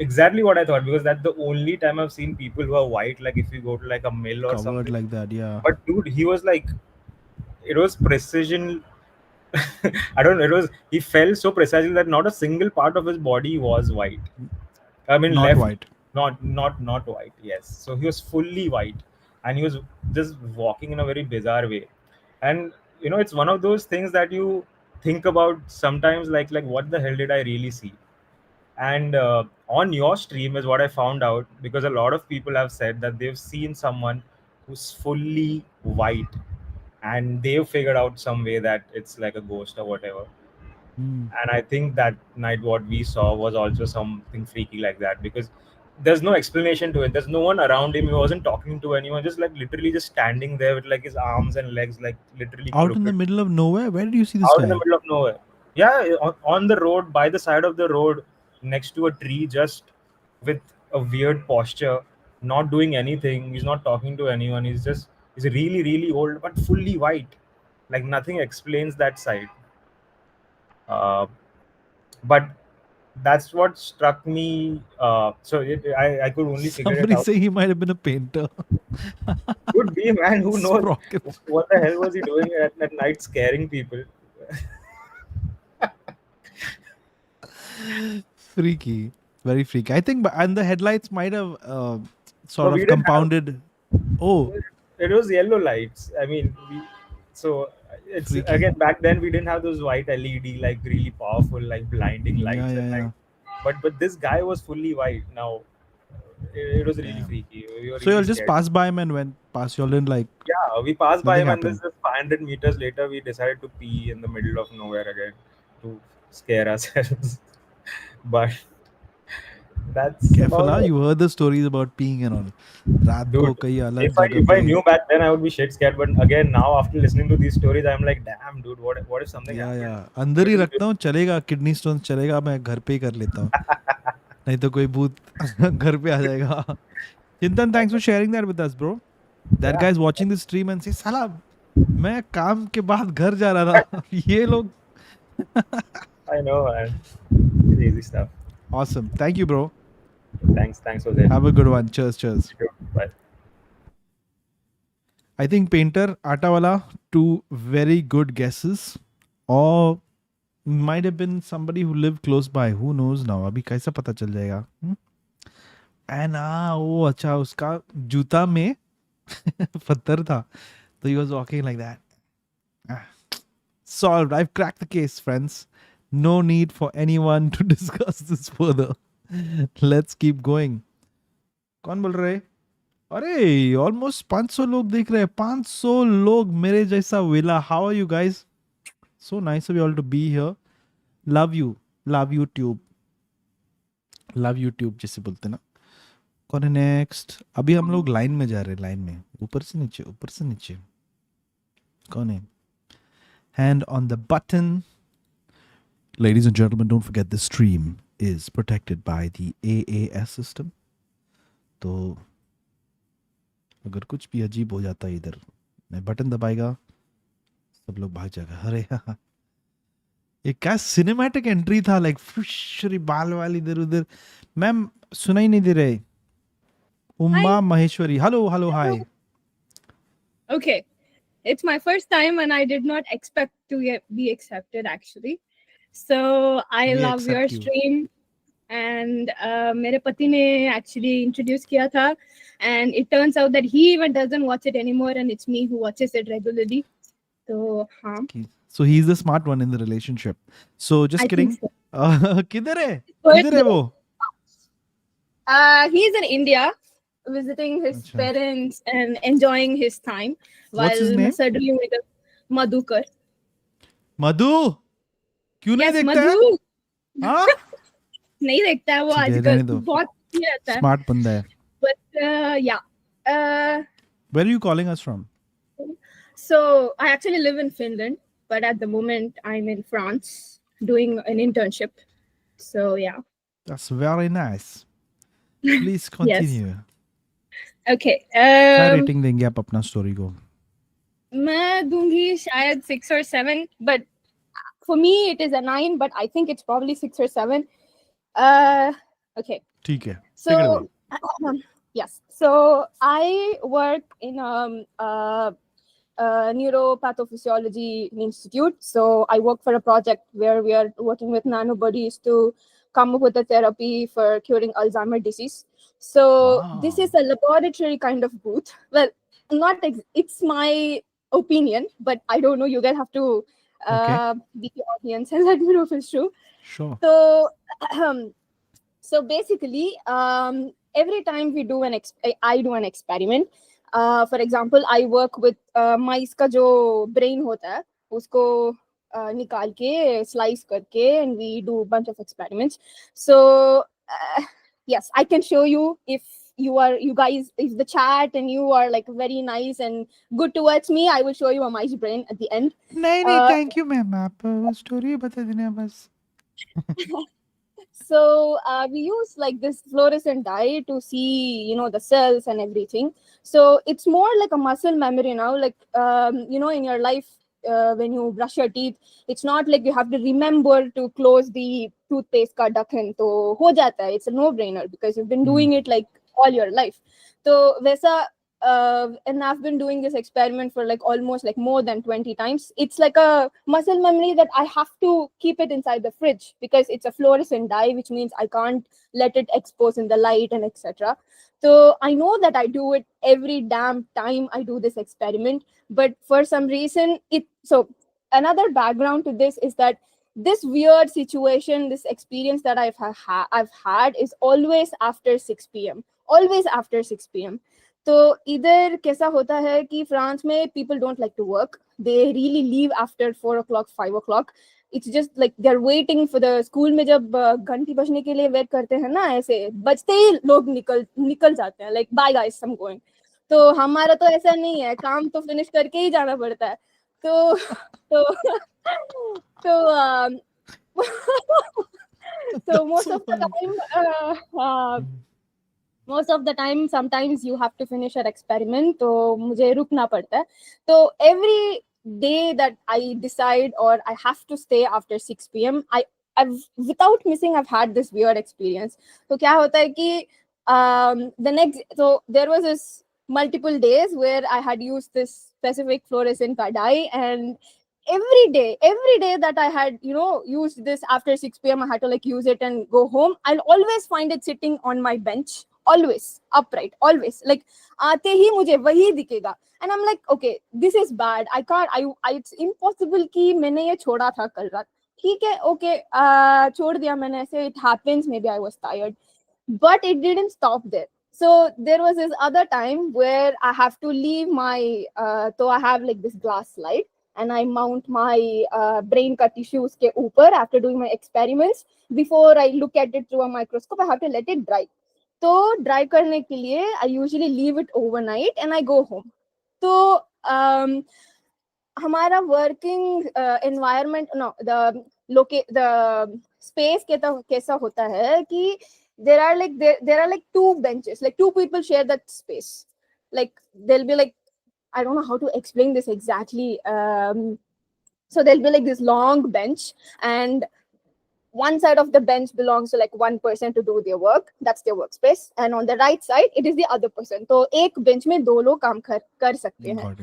Speaker 4: exactly what I thought, because that's the only time I've seen people who are white, like if you go to like a mill or
Speaker 1: Covered
Speaker 4: something.
Speaker 1: like that, yeah.
Speaker 4: But dude, he was like, it was precision. I don't know. He fell so precisely that not a single part of his body was white. I mean,
Speaker 1: Not
Speaker 4: left,
Speaker 1: white.
Speaker 4: not white. Yes. So he was fully white, and he was just walking in a very bizarre way. And it's one of those things that you think about sometimes, like what the hell did I really see? And on your stream is what I found out, because a lot of people have said that they've seen someone who's fully white, and they've figured out some way that it's like a ghost or whatever. And I think that night what we saw was also something freaky like that, because there's no explanation to it. There's no one around him. He wasn't talking to anyone, just like literally just standing there with like his arms and legs like literally
Speaker 1: Out in the
Speaker 4: crooked,
Speaker 1: middle of nowhere? Where did you see this
Speaker 4: out
Speaker 1: guy?
Speaker 4: in the middle of nowhere. Yeah, on the road, by the side of the road, next to a tree, just with a weird posture, not doing anything. He's not talking to anyone. He's really, really old, but fully white. Like nothing explains that side. Uh, but that's what struck me. I could only figure it
Speaker 1: Somebody
Speaker 4: out.
Speaker 1: say he might have been a painter.
Speaker 4: Could be, man. Who knows?
Speaker 1: Sprocket.
Speaker 4: What the hell was he doing at night, scaring people?
Speaker 1: Freaky. Very freaky. I think, and the headlights might have sort
Speaker 4: No, we
Speaker 1: of
Speaker 4: didn't have-
Speaker 1: compounded. Oh,
Speaker 4: It was yellow lights. I mean, it's
Speaker 1: Freaky.
Speaker 4: again, back then we didn't have those white LED like really powerful like blinding lights
Speaker 1: yeah,
Speaker 4: at
Speaker 1: yeah,
Speaker 4: night.
Speaker 1: yeah.
Speaker 4: But this guy was fully white. Now it was really
Speaker 1: Damn.
Speaker 4: freaky. We were
Speaker 1: So you'll
Speaker 4: really
Speaker 1: just
Speaker 4: scared.
Speaker 1: pass by him and went past. Y'all didn't like.
Speaker 4: Yeah, we passed by
Speaker 1: Nothing
Speaker 4: him, and this
Speaker 1: happened.
Speaker 4: is 500 meters later we decided to pee in the middle of nowhere again to scare ourselves. But that's
Speaker 1: Careful,
Speaker 4: about
Speaker 1: huh?
Speaker 4: it.
Speaker 1: You heard the stories about peeing and all. रात
Speaker 4: Dude,
Speaker 1: को कहीं अलग
Speaker 4: if I
Speaker 1: जगह पे.
Speaker 4: knew back then, I would be shit scared. But again, now after listening to these stories, I'm like, damn, dude, what if something
Speaker 1: या
Speaker 4: happened?
Speaker 1: अंदर ही रखता हूँ, चलेगा, किडनी स्टोन चलेगा, मैं घर पे ही कर लेता हूँ, नहीं तो कोई भूत घर पे आ जाएगा. Chintan, thanks for sharing that with us, bro. That
Speaker 4: Yeah.
Speaker 1: guy's watching the stream and says, "Salam, मैं काम के बाद घर जा रहा था ये लोग
Speaker 4: I know, man. Crazy stuff.
Speaker 1: awesome. Thank you, bro.
Speaker 4: Thanks, Hoezaay.
Speaker 1: Have a good one. Cheers.
Speaker 4: Bye.
Speaker 1: I think Painter, Atawala, two very good guesses. Or might have been somebody who lived close by. Who knows now? अभी कैसा पता चल जाएगा? And वो अच्छा उसका जूता में पत्थर था. So he was walking like that. Solved. I've cracked the case, friends. No need for anyone to discuss this further. Let's keep going. कौन बोल रहे? अरे ऑलमोस्ट 500 लोग देख रहे हैं. 500 लोग मेरे जैसा villa. How are you guys? So nice of you all to be here. Love YouTube. Love YouTube जैसे बोलते ना. कौन है नेक्स्ट? अभी हम लोग लाइन में जा रहे हैं. लाइन में ऊपर से नीचे. कौन है? Hand on the button. Ladies and gentlemen, don't forget this stream is protected by the AAS system. तो अगर कुछ भी अजीब हो जाता है इधर, मैं बटन दबाएगा, सब लोग भाग जाएगा. अरे ये क्या सिनेमैटिक एंट्री था, लाइक फिशरी बाल वाली इधर उधर. मैम सुनाई नहीं दे रहे. Uma Maheshwari. Hello hi.
Speaker 5: Okay. It's my first time and I did not expect to be accepted actually. So I
Speaker 1: We
Speaker 5: love your
Speaker 1: accept you.
Speaker 5: stream and मेरे पति ने actually introduce किया था and it turns out that he even doesn't watch it anymore and it's me who watches it regularly. So हाँ.
Speaker 1: Okay. So he's the smart one in the relationship. So just
Speaker 5: I
Speaker 1: kidding.
Speaker 5: think so.
Speaker 1: किधर है वो?
Speaker 5: He's in India visiting his
Speaker 1: Acha.
Speaker 5: parents and enjoying his time
Speaker 1: What's his
Speaker 5: while
Speaker 1: name?
Speaker 5: suddenly with Madhukar.
Speaker 1: मधु क्यों नहीं
Speaker 5: Yes,
Speaker 1: देखता है?
Speaker 5: Madhu.
Speaker 1: हाँ?
Speaker 5: नहीं देखता है वो
Speaker 1: ठीक है,
Speaker 5: आजकल
Speaker 1: रहने दो.
Speaker 5: बहुत ही रहता है.
Speaker 1: स्मार्ट बंदा है.
Speaker 5: But yeah.
Speaker 1: Where are you calling us from?
Speaker 5: So I actually live in Finland, but at the moment I'm in France doing an internship. So yeah.
Speaker 1: That's very nice. Please continue.
Speaker 5: Okay.
Speaker 1: क्या rating देंगे आप अपना story को?
Speaker 5: मैं दूंगी शायद 6 or 7, but for me it is a 9, but I think it's probably 6 or 7. Okay.
Speaker 1: ठीक है.
Speaker 5: So
Speaker 1: Take it away.
Speaker 5: yes. So I work in a neuropathophysiciology institute. So I work for a project where we are working with nanobodies to come up with a therapy for curing Alzheimer's disease. So this
Speaker 1: Wow.
Speaker 5: is a laboratory kind of booth. Well, not it's my opinion, but I don't know. You guys have to
Speaker 1: Okay.
Speaker 5: be the audience and let me know if it's true.
Speaker 1: Sure.
Speaker 5: So, so basically, every time we do I do an experiment. For example, I work with mice का जो brain होता है, उसको निकाल के slice करके, and we do a bunch of experiments. So yes, I can show you if you guys, if the chat and you are like very nice and good towards me, I will show you a mice brain at the end.
Speaker 1: नहीं thank you ma'am. आप story बता देना बस.
Speaker 5: So we use like this fluorescent dye to see, the cells and everything. So it's more like a muscle memory now. Like, in your life, when you brush your teeth, it's not like you have to remember to close the toothpaste ka dakhan. To ho jata hai. It's a no-brainer because you've been doing it like all your life. So वैसा and I've been doing this experiment for like almost like more than 20 times. It's like a muscle memory that I have to keep it inside the fridge because it's a fluorescent dye, which means I can't let it expose in the light and etc. So I know that I do it every damn time I do this experiment, but for some reason so another background to this is that this weird situation, this experience that I've had is always after 6 p.m. Always after 6 p.m. तो इधर कैसा होता है कि France में people don't like to work. They really leave after 4 o'clock, 5 o'clock. It's just like they're waiting for the school में जब घंटी बजने के लिए वेट करते हैं ना, ऐसे बजते ही लोग निकल जाते हैं, like bye guys, I'm going. तो हमारा तो ऐसा नहीं है, काम तो फिनिश करके ही जाना पड़ता है. So most of the time most of the time sometimes you have to finish your experiment, तो मुझे रुकना पड़ता है. तो every day that I decide or I have to stay after 6 p.m. I've without missing I've had this weird experience. तो क्या होता है कि the next, so there was this multiple days where I had used this specific fluorescent dye, and every day that I had, you know, used this after 6 p.m. I had to like use it and go home. I'll always find it sitting on my bench, always upright, always like आते ही मुझे वही दिखेगा. And I'm like, okay, this is bad. I can't, I it's impossible कि मैंने ये छोड़ा था कल रात. ठीक है, okay, छोड़ दिया मैंने ऐसे, it happens, maybe I was tired. But it didn't stop there. So there was this other time where I have to leave my, so I have like this glass slide, and I mount my brain ka tissues ke upar after doing my experiments. Before I look at it through a microscope, I have to let it dry. So dry karne ke liye, I usually leave it overnight and I go home. So हमारा working environment, no, the space कैसा होता है कि there are like two benches, like two people share that space. Like there'll be like, I don't know how to explain this exactly. So there'll be like this long bench, and one side of the bench belongs to like one person to do their work. That's their workspace. And on the right side, it is the other person. So एक bench में दो लोग काम कर सकते हैं.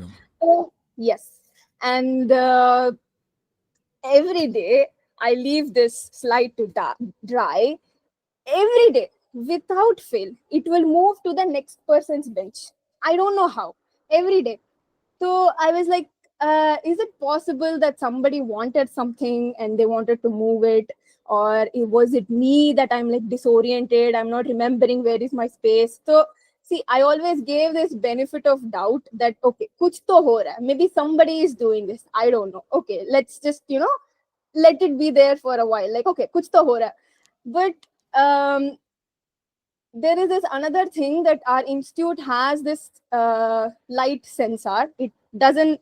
Speaker 5: So yes, and every day I leave this slide to dry. Every day, without fail, it will move to the next person's bench. I don't know how. Every day. So I was like, is it possible that somebody wanted something and they wanted to move it? Or was it me that I'm like disoriented? I'm not remembering where is my space. So see, I always gave this benefit of doubt that, okay, kuch to ho raha hai. Maybe somebody is doing this. I don't know. Okay, let's just, you know, let it be there for a while. Like, okay, kuch to ho raha hai. But there is this another thing that our institute has this light sensor. It doesn't,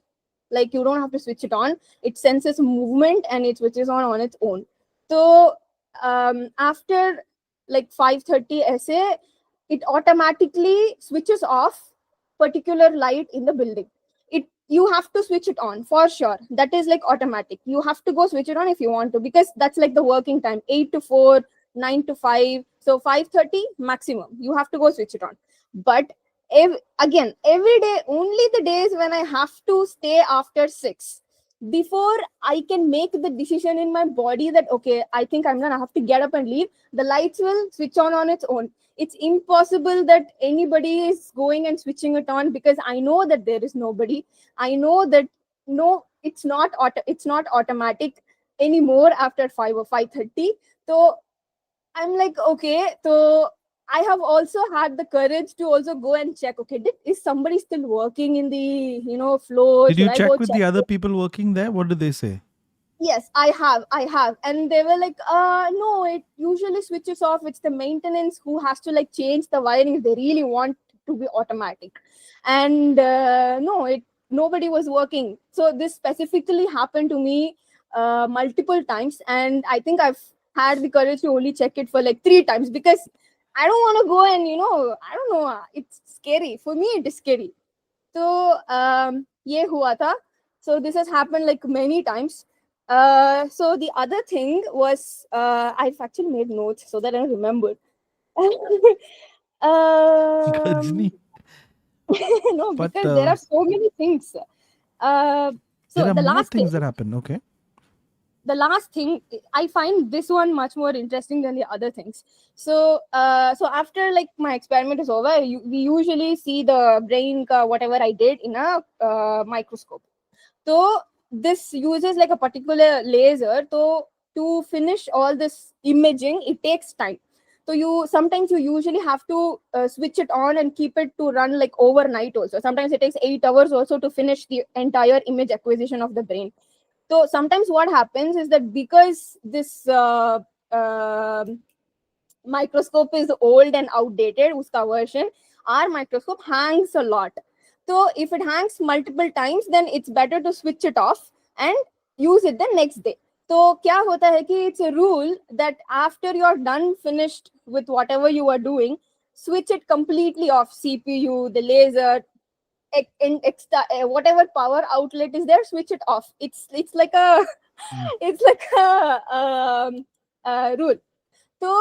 Speaker 5: like, you don't have to switch it on. It senses movement and it switches on its own. So after like 5:30 essay, it automatically switches off particular light in the building. You have to switch it on for sure. That is like automatic. You have to go switch it on if you want to, because that's like the working time, 8 to 4, 9 to 5. So 5:30 maximum. You have to go switch it on. But again, every day, only the days when I have to stay after 6, before I can make the decision in my body that, okay, I think I'm gonna have to get up and leave, the lights will switch on its own. It's impossible that anybody is going and switching it on, because I know that there is nobody. I know that no, it's not automatic anymore after 5 or 5:30. So I'm like, okay, so I have also had the courage to also go and check, okay, is somebody still working in the, you know, floor?
Speaker 1: Did you
Speaker 5: Should I
Speaker 1: check
Speaker 5: go
Speaker 1: with the other people working there? What did they say?
Speaker 5: Yes, I have. And they were like, no, it usually switches off. It's the maintenance who has to like change the wiring if they really want to be automatic. And no, nobody was working. So this specifically happened to me multiple times. And I think I've had the courage to only check it for like 3 times, because I don't want to go and, you know, I don't know, it's scary. For me, it is scary. So ye hua tha. So this has happened like many times. So the other thing was, I've actually made notes so that I remember.
Speaker 1: Gajni.
Speaker 5: No,
Speaker 1: But,
Speaker 5: because there are so many things. So
Speaker 1: there are
Speaker 5: the
Speaker 1: more
Speaker 5: last
Speaker 1: things
Speaker 5: thing,
Speaker 1: that happen. Okay.
Speaker 5: the last thing, I find this one much more interesting than the other things. So so after like my experiment is over, we usually see the brain whatever I did in a microscope. So this uses like a particular laser. So to finish all this imaging, it takes time. So you sometimes you usually have to switch it on and keep it to run like overnight also. Sometimes it takes 8 hours also to finish the entire image acquisition of the brain. So sometimes what happens is that because this microscope is old and outdated, uska version, our microscope hangs a lot. So if it hangs multiple times, then it's better to switch it off and use it the next day. So kya hota hai ki it's a rule that after you're done finished with whatever you are doing, switch it completely off. CPU, the laser, in extra whatever power outlet is there, switch it off. It's like a it's like a rule. So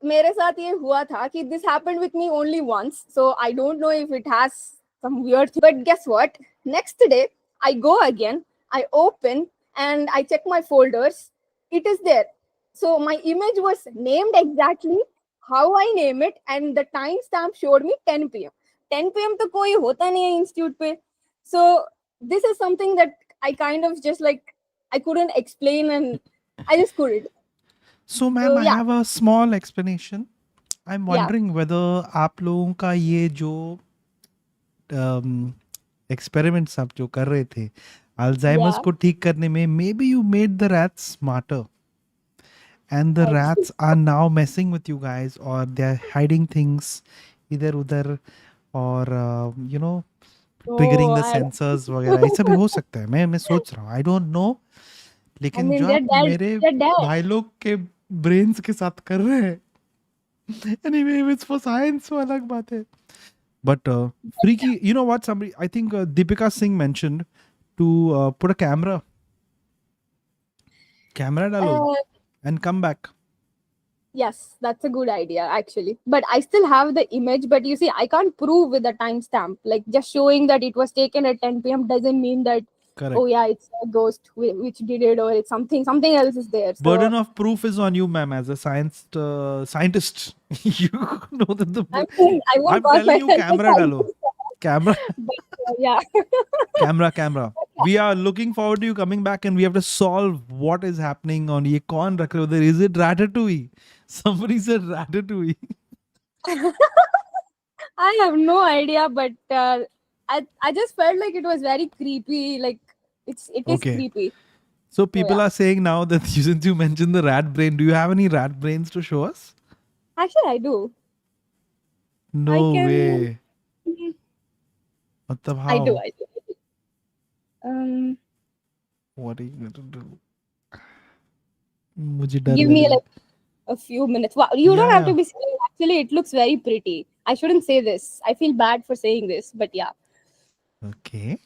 Speaker 5: मेरे साथ ये हुआ था कि this happened with me only once, so I don't know if it has some weird thing. But guess what? Next day, I go again, I open and I check my folders. It is there. So my image was named exactly how I name it, and the timestamp showed me 10 p.m. 10 p.m. तो कोई होता नहीं है institute पे. So this is something that I kind of just like I couldn't explain, and I just couldn't.
Speaker 1: So ma'am,
Speaker 5: So,
Speaker 1: I
Speaker 5: yeah.
Speaker 1: have a small explanation. I'm
Speaker 5: Yeah.
Speaker 1: wondering whether आप लोगों का ये जो experiments आप जो कर रहे थे Alzheimer's
Speaker 5: Yeah.
Speaker 1: को ठीक करने में, maybe you made the rats smarter and the rats are now messing with you guys, or they're hiding things इधर उधर, और you know triggering the
Speaker 5: I-
Speaker 1: sensors वगैरह. ये सब भी हो सकता है. मैं सोच रहा हूँ. I don't know. लेकिन
Speaker 5: mean,
Speaker 1: जो
Speaker 5: they're
Speaker 1: आप
Speaker 5: dead.
Speaker 1: मेरे
Speaker 5: They're dead.
Speaker 1: भाई लोग के ब्रेन्स के साथ कर रहे हैं, anyway, if it's for science वो अलग बात है. But freaky, you know what, somebody, I think Deepika Singh mentioned to put a camera डालो
Speaker 5: Uh,
Speaker 1: and come back.
Speaker 5: Yes, that's a good idea actually. But I still have the image, but you see, I can't prove with the timestamp. Like just showing that it was taken at 10 p.m. doesn't mean that,
Speaker 1: Correct.
Speaker 5: oh yeah, it's a ghost which did it, or it's something else is there. So
Speaker 1: Burden of proof is on you, ma'am, as a scientist. You know that the
Speaker 5: I won't
Speaker 1: I'm
Speaker 5: call
Speaker 1: telling you,
Speaker 5: myself a
Speaker 1: camera डालो. Camera.
Speaker 5: but, yeah.
Speaker 1: Camera. We are looking forward to you coming back, and we have to solve what is happening on ये कौन रख रहे हो उधर. Is it Ratatouille? Somebody said Ratatouille.
Speaker 5: I have no idea, but I just felt like it was very creepy. Like it is
Speaker 1: Okay.
Speaker 5: creepy.
Speaker 1: So people
Speaker 5: yeah.
Speaker 1: are saying now that since you mentioned the rat brain, do you have any rat brains to show us?
Speaker 5: Actually, I do.
Speaker 1: No
Speaker 5: can-
Speaker 1: way. Matlab how?
Speaker 5: I do.
Speaker 1: What are you going to do? मुझे डर
Speaker 5: Give
Speaker 1: लग
Speaker 5: me
Speaker 1: रहा है.
Speaker 5: like a few minutes. Wow, you don't have to
Speaker 1: Yeah.
Speaker 5: be saying. Actually, it looks very pretty. I shouldn't say this. I feel bad for saying this, but yeah.
Speaker 1: Okay.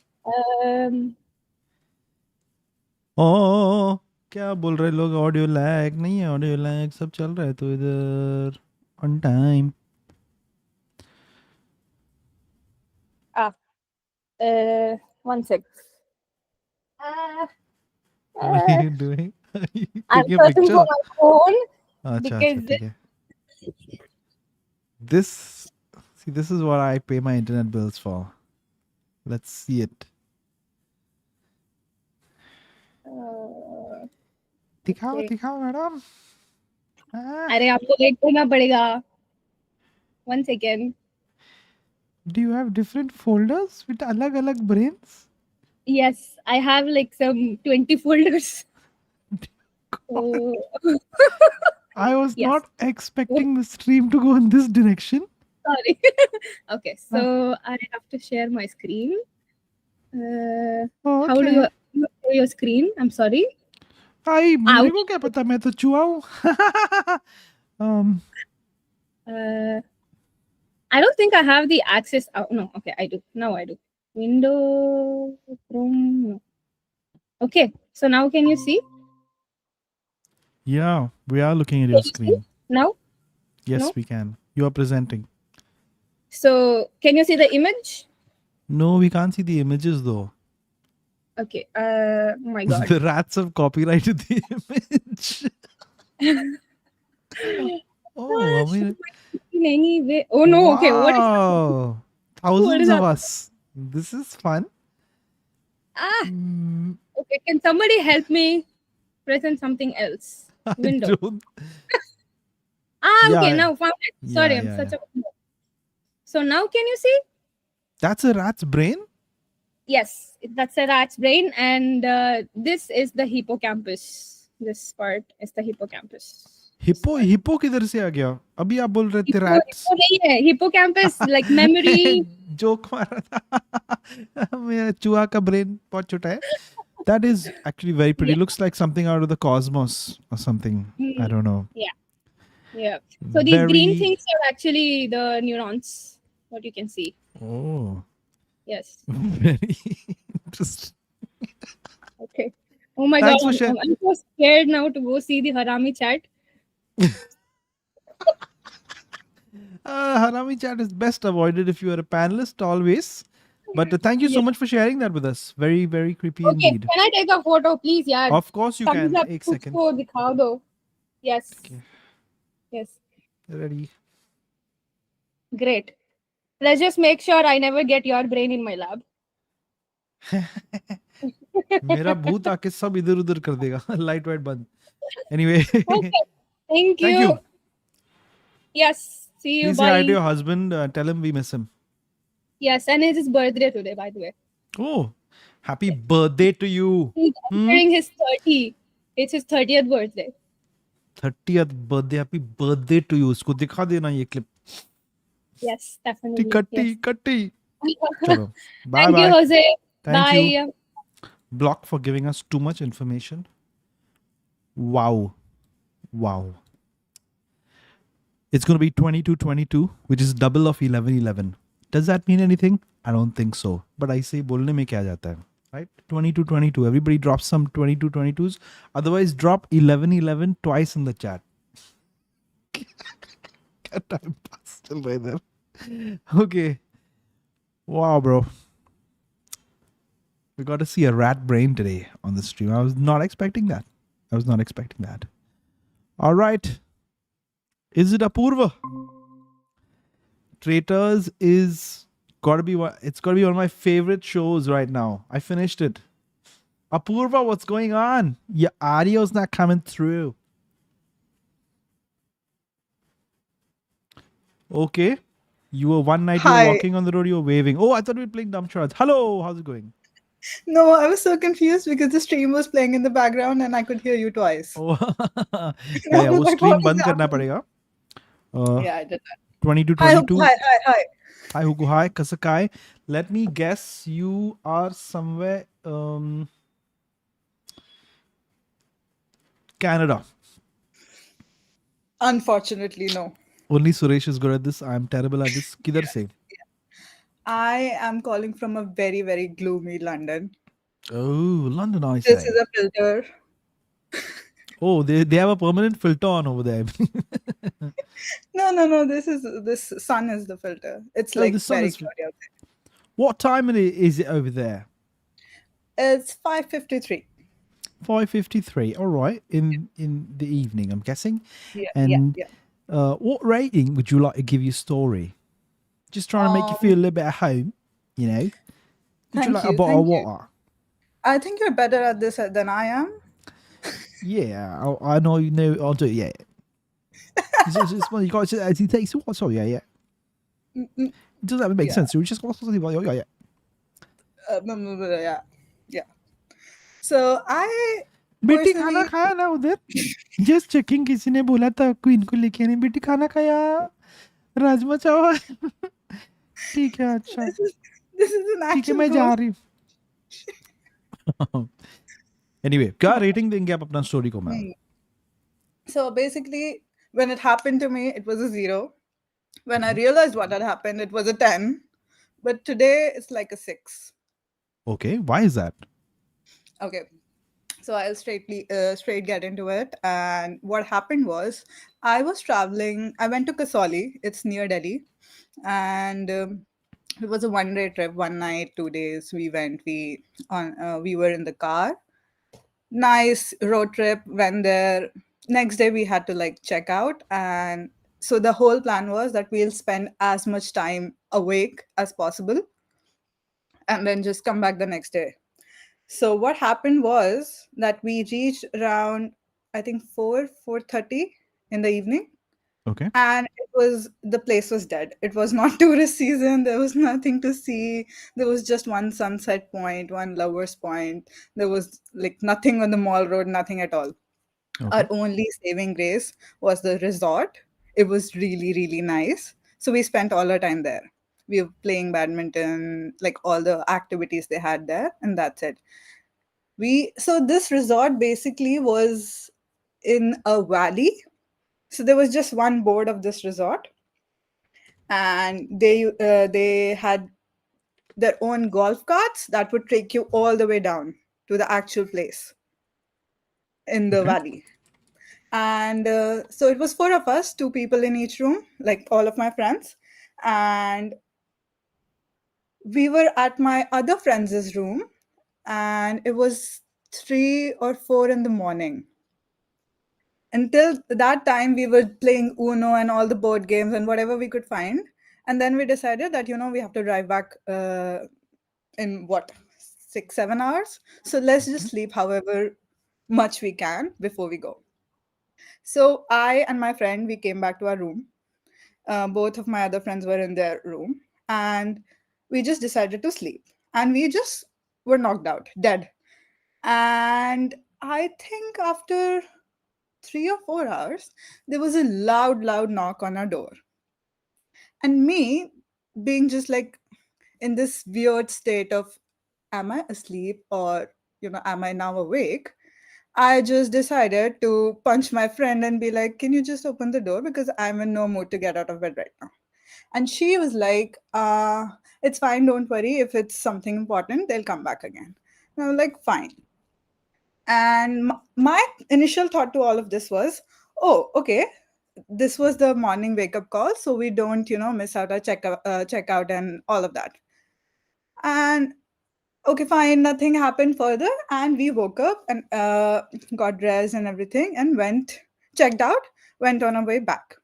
Speaker 1: क्या बोल रहे लोग? Audio lag नहीं है, audio lag सब चल रहा है तो इधर on time.
Speaker 5: One sec.
Speaker 1: What are you doing?
Speaker 5: I'm
Speaker 1: Taking a
Speaker 5: searching
Speaker 1: picture?
Speaker 5: for my phone.
Speaker 1: अच्छा
Speaker 5: because
Speaker 1: ठीक है. This is what I pay my internet bills for. Let's see it. दिखाओ
Speaker 5: okay.
Speaker 1: दिखाओ मैडम.
Speaker 5: अरे आपको wait करना पड़ेगा. One second.
Speaker 1: Do you have different folders with अलग अलग brains?
Speaker 5: Yes, I have like some 20 folders. Oh,
Speaker 1: I was
Speaker 5: Yes.
Speaker 1: not expecting the stream to go in this direction.
Speaker 5: sorry. Okay, so I have to share my screen.
Speaker 1: Okay.
Speaker 5: How do you show your screen? I'm sorry.
Speaker 1: आई मेरे को क्या पता, मैं तो चूहा हूँ.
Speaker 5: I don't think I have the access. Oh, no, okay, I do. Now I do. Window, Chrome. No. Okay, so now can you see?
Speaker 1: Yeah, we are looking at your
Speaker 5: Can you
Speaker 1: screen.
Speaker 5: Now?
Speaker 1: Yes,
Speaker 5: No?
Speaker 1: we can. You are presenting.
Speaker 5: So can you see the image?
Speaker 1: No, we can't see the images though.
Speaker 5: Okay. Oh my God.
Speaker 1: The rats have copyrighted the image. Oh, I mean,
Speaker 5: Anyway. Oh no. Okay. What is
Speaker 1: wow. Thousands
Speaker 5: is
Speaker 1: of
Speaker 5: happening?
Speaker 1: us. This is fun. Mm,
Speaker 5: Okay. Can somebody help me present something else?
Speaker 1: I
Speaker 5: Window.
Speaker 1: don't-
Speaker 5: Okay.
Speaker 1: Yeah.
Speaker 5: Now found it. Sorry,
Speaker 1: Yeah,
Speaker 5: I'm
Speaker 1: yeah,
Speaker 5: such a. So now can you see?
Speaker 1: That's a rat's brain?
Speaker 5: Yes, that's a rat's brain, and this is the hippocampus. This part is the hippocampus.
Speaker 1: Hippo किधर से आ गया? अभी आप बोल रहे थे rats.
Speaker 5: Hippo नहीं है. Hippocampus like memory.
Speaker 1: जोक मारा था. मेरा चूहा का brain बहुत छोटा है. That is actually very pretty.
Speaker 5: Yeah.
Speaker 1: Looks like something out of the cosmos or something. I don't know.
Speaker 5: Yeah. So these green
Speaker 1: Very.
Speaker 5: things are actually the neurons. What you can see.
Speaker 1: Oh,
Speaker 5: Yes.
Speaker 1: very interesting.
Speaker 5: Okay. Oh my
Speaker 1: Thanks
Speaker 5: god,
Speaker 1: for sharing.
Speaker 5: I'm so scared now to go see the Harami chat.
Speaker 1: Harami chat is best avoided if you are a panelist always. But thank you so
Speaker 5: Yeah.
Speaker 1: much for sharing that with us. Very, very creepy
Speaker 5: Okay.
Speaker 1: indeed.
Speaker 5: Can I take a photo, please? Yeah.
Speaker 1: Of course you
Speaker 5: Thumbs
Speaker 1: can.
Speaker 5: up.
Speaker 1: Ek
Speaker 5: कुछ
Speaker 1: second.
Speaker 5: को दिखा दो. Yes.
Speaker 1: Okay.
Speaker 5: Yes.
Speaker 1: Ready.
Speaker 5: Great. Let's just make sure I never get your brain in my lab.
Speaker 1: मेरा भूत आके सब इधर उधर कर देगा. Light white बंद. Anyway.
Speaker 5: Okay. Thank you.
Speaker 1: Thank you.
Speaker 5: Yes. See you.
Speaker 1: Please say hi to
Speaker 5: Bye.
Speaker 1: your husband. Tell him we miss him.
Speaker 5: Yes. And it's his birthday today, by the way.
Speaker 1: Oh, happy birthday to you.
Speaker 5: He's entering his 30. It's his 30th birthday.
Speaker 1: 30th birthday. Happy birthday to you. उसको दिखा देना ये clip.
Speaker 5: Yes, definitely.
Speaker 1: कट्टी कट्टी.
Speaker 5: Yes.
Speaker 1: चलो. Bye
Speaker 5: Thank you,
Speaker 1: bye.
Speaker 5: Jose.
Speaker 1: Thank
Speaker 5: Bye.
Speaker 1: you. Block for giving us too much information. Wow. Wow. It's going to be 22-22, which is double of 11-11. Does that mean anything? I don't think so. But I say, बोलने में क्या जाता है? Right? 22-22. Everybody drops some 22-22s. Otherwise, drop 11-11 twice in the chat. Time pass still right there. Okay. Wow, bro. We got to see a rat brain today on the stream. I was not expecting that. All right. Is it Apurva? Traitors is gotta be one. It's gotta be one of my favorite shows right now. I finished it. Apurva, what's going on? Your audio's not coming through. Okay. You were one night you were
Speaker 2: Hi.
Speaker 1: walking on the road, you were waving. Oh, I thought we were playing dumb shots. Hello, how's it going?
Speaker 2: No, I was so confused because the stream was playing in the background and I could hear you twice.
Speaker 1: Oh,
Speaker 2: I
Speaker 1: yeah,
Speaker 2: was
Speaker 1: वो
Speaker 2: like,
Speaker 1: stream
Speaker 2: what is
Speaker 1: बंद करना
Speaker 2: happening?
Speaker 1: पड़ेगा.
Speaker 2: Yeah, I did that.
Speaker 1: 22-22.
Speaker 2: Hi.
Speaker 1: Hi, Hugo. Hi, Kasakai. Let me guess, you are somewhere Canada.
Speaker 2: Unfortunately, no.
Speaker 1: Only Suresh is good at this. I'm terrible at this. Kidhar se?
Speaker 2: I am calling from a very, very gloomy London.
Speaker 1: Oh, London, I
Speaker 2: This
Speaker 1: say.
Speaker 2: is a filter.
Speaker 1: Oh, they have a permanent filter on over there.
Speaker 2: No. This sun is the filter. It's
Speaker 1: Oh,
Speaker 2: like
Speaker 1: the sun
Speaker 2: very
Speaker 1: is-
Speaker 2: cloudy out there.
Speaker 1: What time is it over there?
Speaker 2: It's 5:53.
Speaker 1: 5:53. All right, in the evening, I'm guessing.
Speaker 2: Yeah,
Speaker 1: And
Speaker 2: yeah.
Speaker 1: what rating would you like to give your story? Just trying to make you feel a little bit at home, you know. Would you
Speaker 2: Thank
Speaker 1: like a
Speaker 2: you,
Speaker 1: bottle of
Speaker 2: thank you.
Speaker 1: water?
Speaker 2: I think you're better at this than I am.
Speaker 1: Yeah, I know you know. I'll do it. Yeah. It's well, you got to as he takes what? Sorry, yeah.
Speaker 2: Mm,
Speaker 1: It doesn't make
Speaker 2: Yeah.
Speaker 1: sense. You just got to yeah.
Speaker 2: Yeah. So I
Speaker 1: बेटी खाना
Speaker 2: personally,
Speaker 1: खाया ना उधर just checking किसी ने बोला था queen को लेके आने बेटी खाना खाया राजमा चावल ठीक है अच्छा
Speaker 2: this is an
Speaker 1: ठीक है
Speaker 2: actual
Speaker 1: मैं जा
Speaker 2: ghost.
Speaker 1: रही हूँ anyway क्या रेटिंग देंगे आप अपना स्टोरी को ma'am
Speaker 2: So basically, when it happened to me, it was a 0. When I realized what had happened, it was a 10. But today, it's like a 6.
Speaker 1: okay why is that
Speaker 2: Okay. So I'll straight get into it. And what happened was, I was traveling. I went to Kasauli. It's near Delhi, and it was a one-day trip. 1 night, 2 days. We were in the car. Nice road trip. Went there. Next day, we had to like check out, and so the whole plan was that we'll spend as much time awake as possible, and then just come back the next day. So what happened was that we reached around, I think 4:30 in the evening,
Speaker 1: okay
Speaker 2: and the place was dead. It was not tourist season. There was nothing to see. There was just one sunset point, one lovers point. There was like nothing on the mall road, nothing at all.
Speaker 1: okay
Speaker 2: Our only saving grace was the resort. It was really, really nice. So we spent all our time there. We were playing badminton, like all the activities they had there, and that's it. So this resort basically was in a valley. So there was just one board of this resort, and they had their own golf carts that would take you all the way down to the actual place in the
Speaker 1: Okay.
Speaker 2: valley. And so it was 4 of us, 2 people in each room, like all of my friends. And we were at my other friend's room, and it was 3 or 4 in the morning. Until that time, we were playing Uno and all the board games and whatever we could find. And then we decided that, we have to drive back in what, 6-7 hours. So let's just sleep however much we can before we go. So I and my friend, we came back to our room. Both of my other friends were in their room, and we just decided to sleep. And we just were knocked out, dead. And I think after 3 or 4 hours, there was a loud, loud knock on our door. And me, being just like in this weird state of, am I asleep or, am I now awake? I just decided to punch my friend and be like, can you just open the door? Because I'm in no mood to get out of bed right now. And she was like, it's fine, don't worry. If it's something important, they'll come back again. And I was like, fine. And my initial thought to all of this was, oh, okay, this was the morning wake up call, so we don't, miss out our checkout and all of that. And okay, fine, nothing happened further. And we woke up and got dressed and everything and checked out, went on our way back.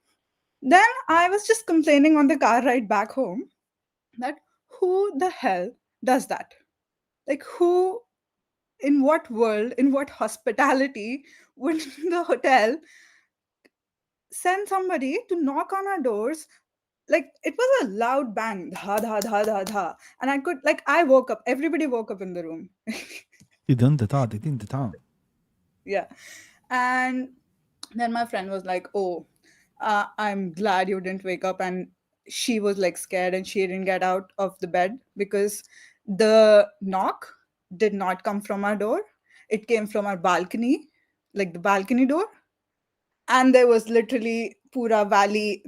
Speaker 2: Then I was just complaining on the car ride back home that who the hell does that? Like, who, in what world, in what hospitality would the hotel send somebody to knock on our doors? Like, it was a loud bang, dha dha dha dha dha, and I woke up. Everybody woke up in the room. Yeah. And then my friend was like, oh, I'm glad you didn't wake up. And she was like scared, and she didn't get out of the bed because the knock did not come from our door. It came from our balcony, like the balcony door. And there was literally pura valley,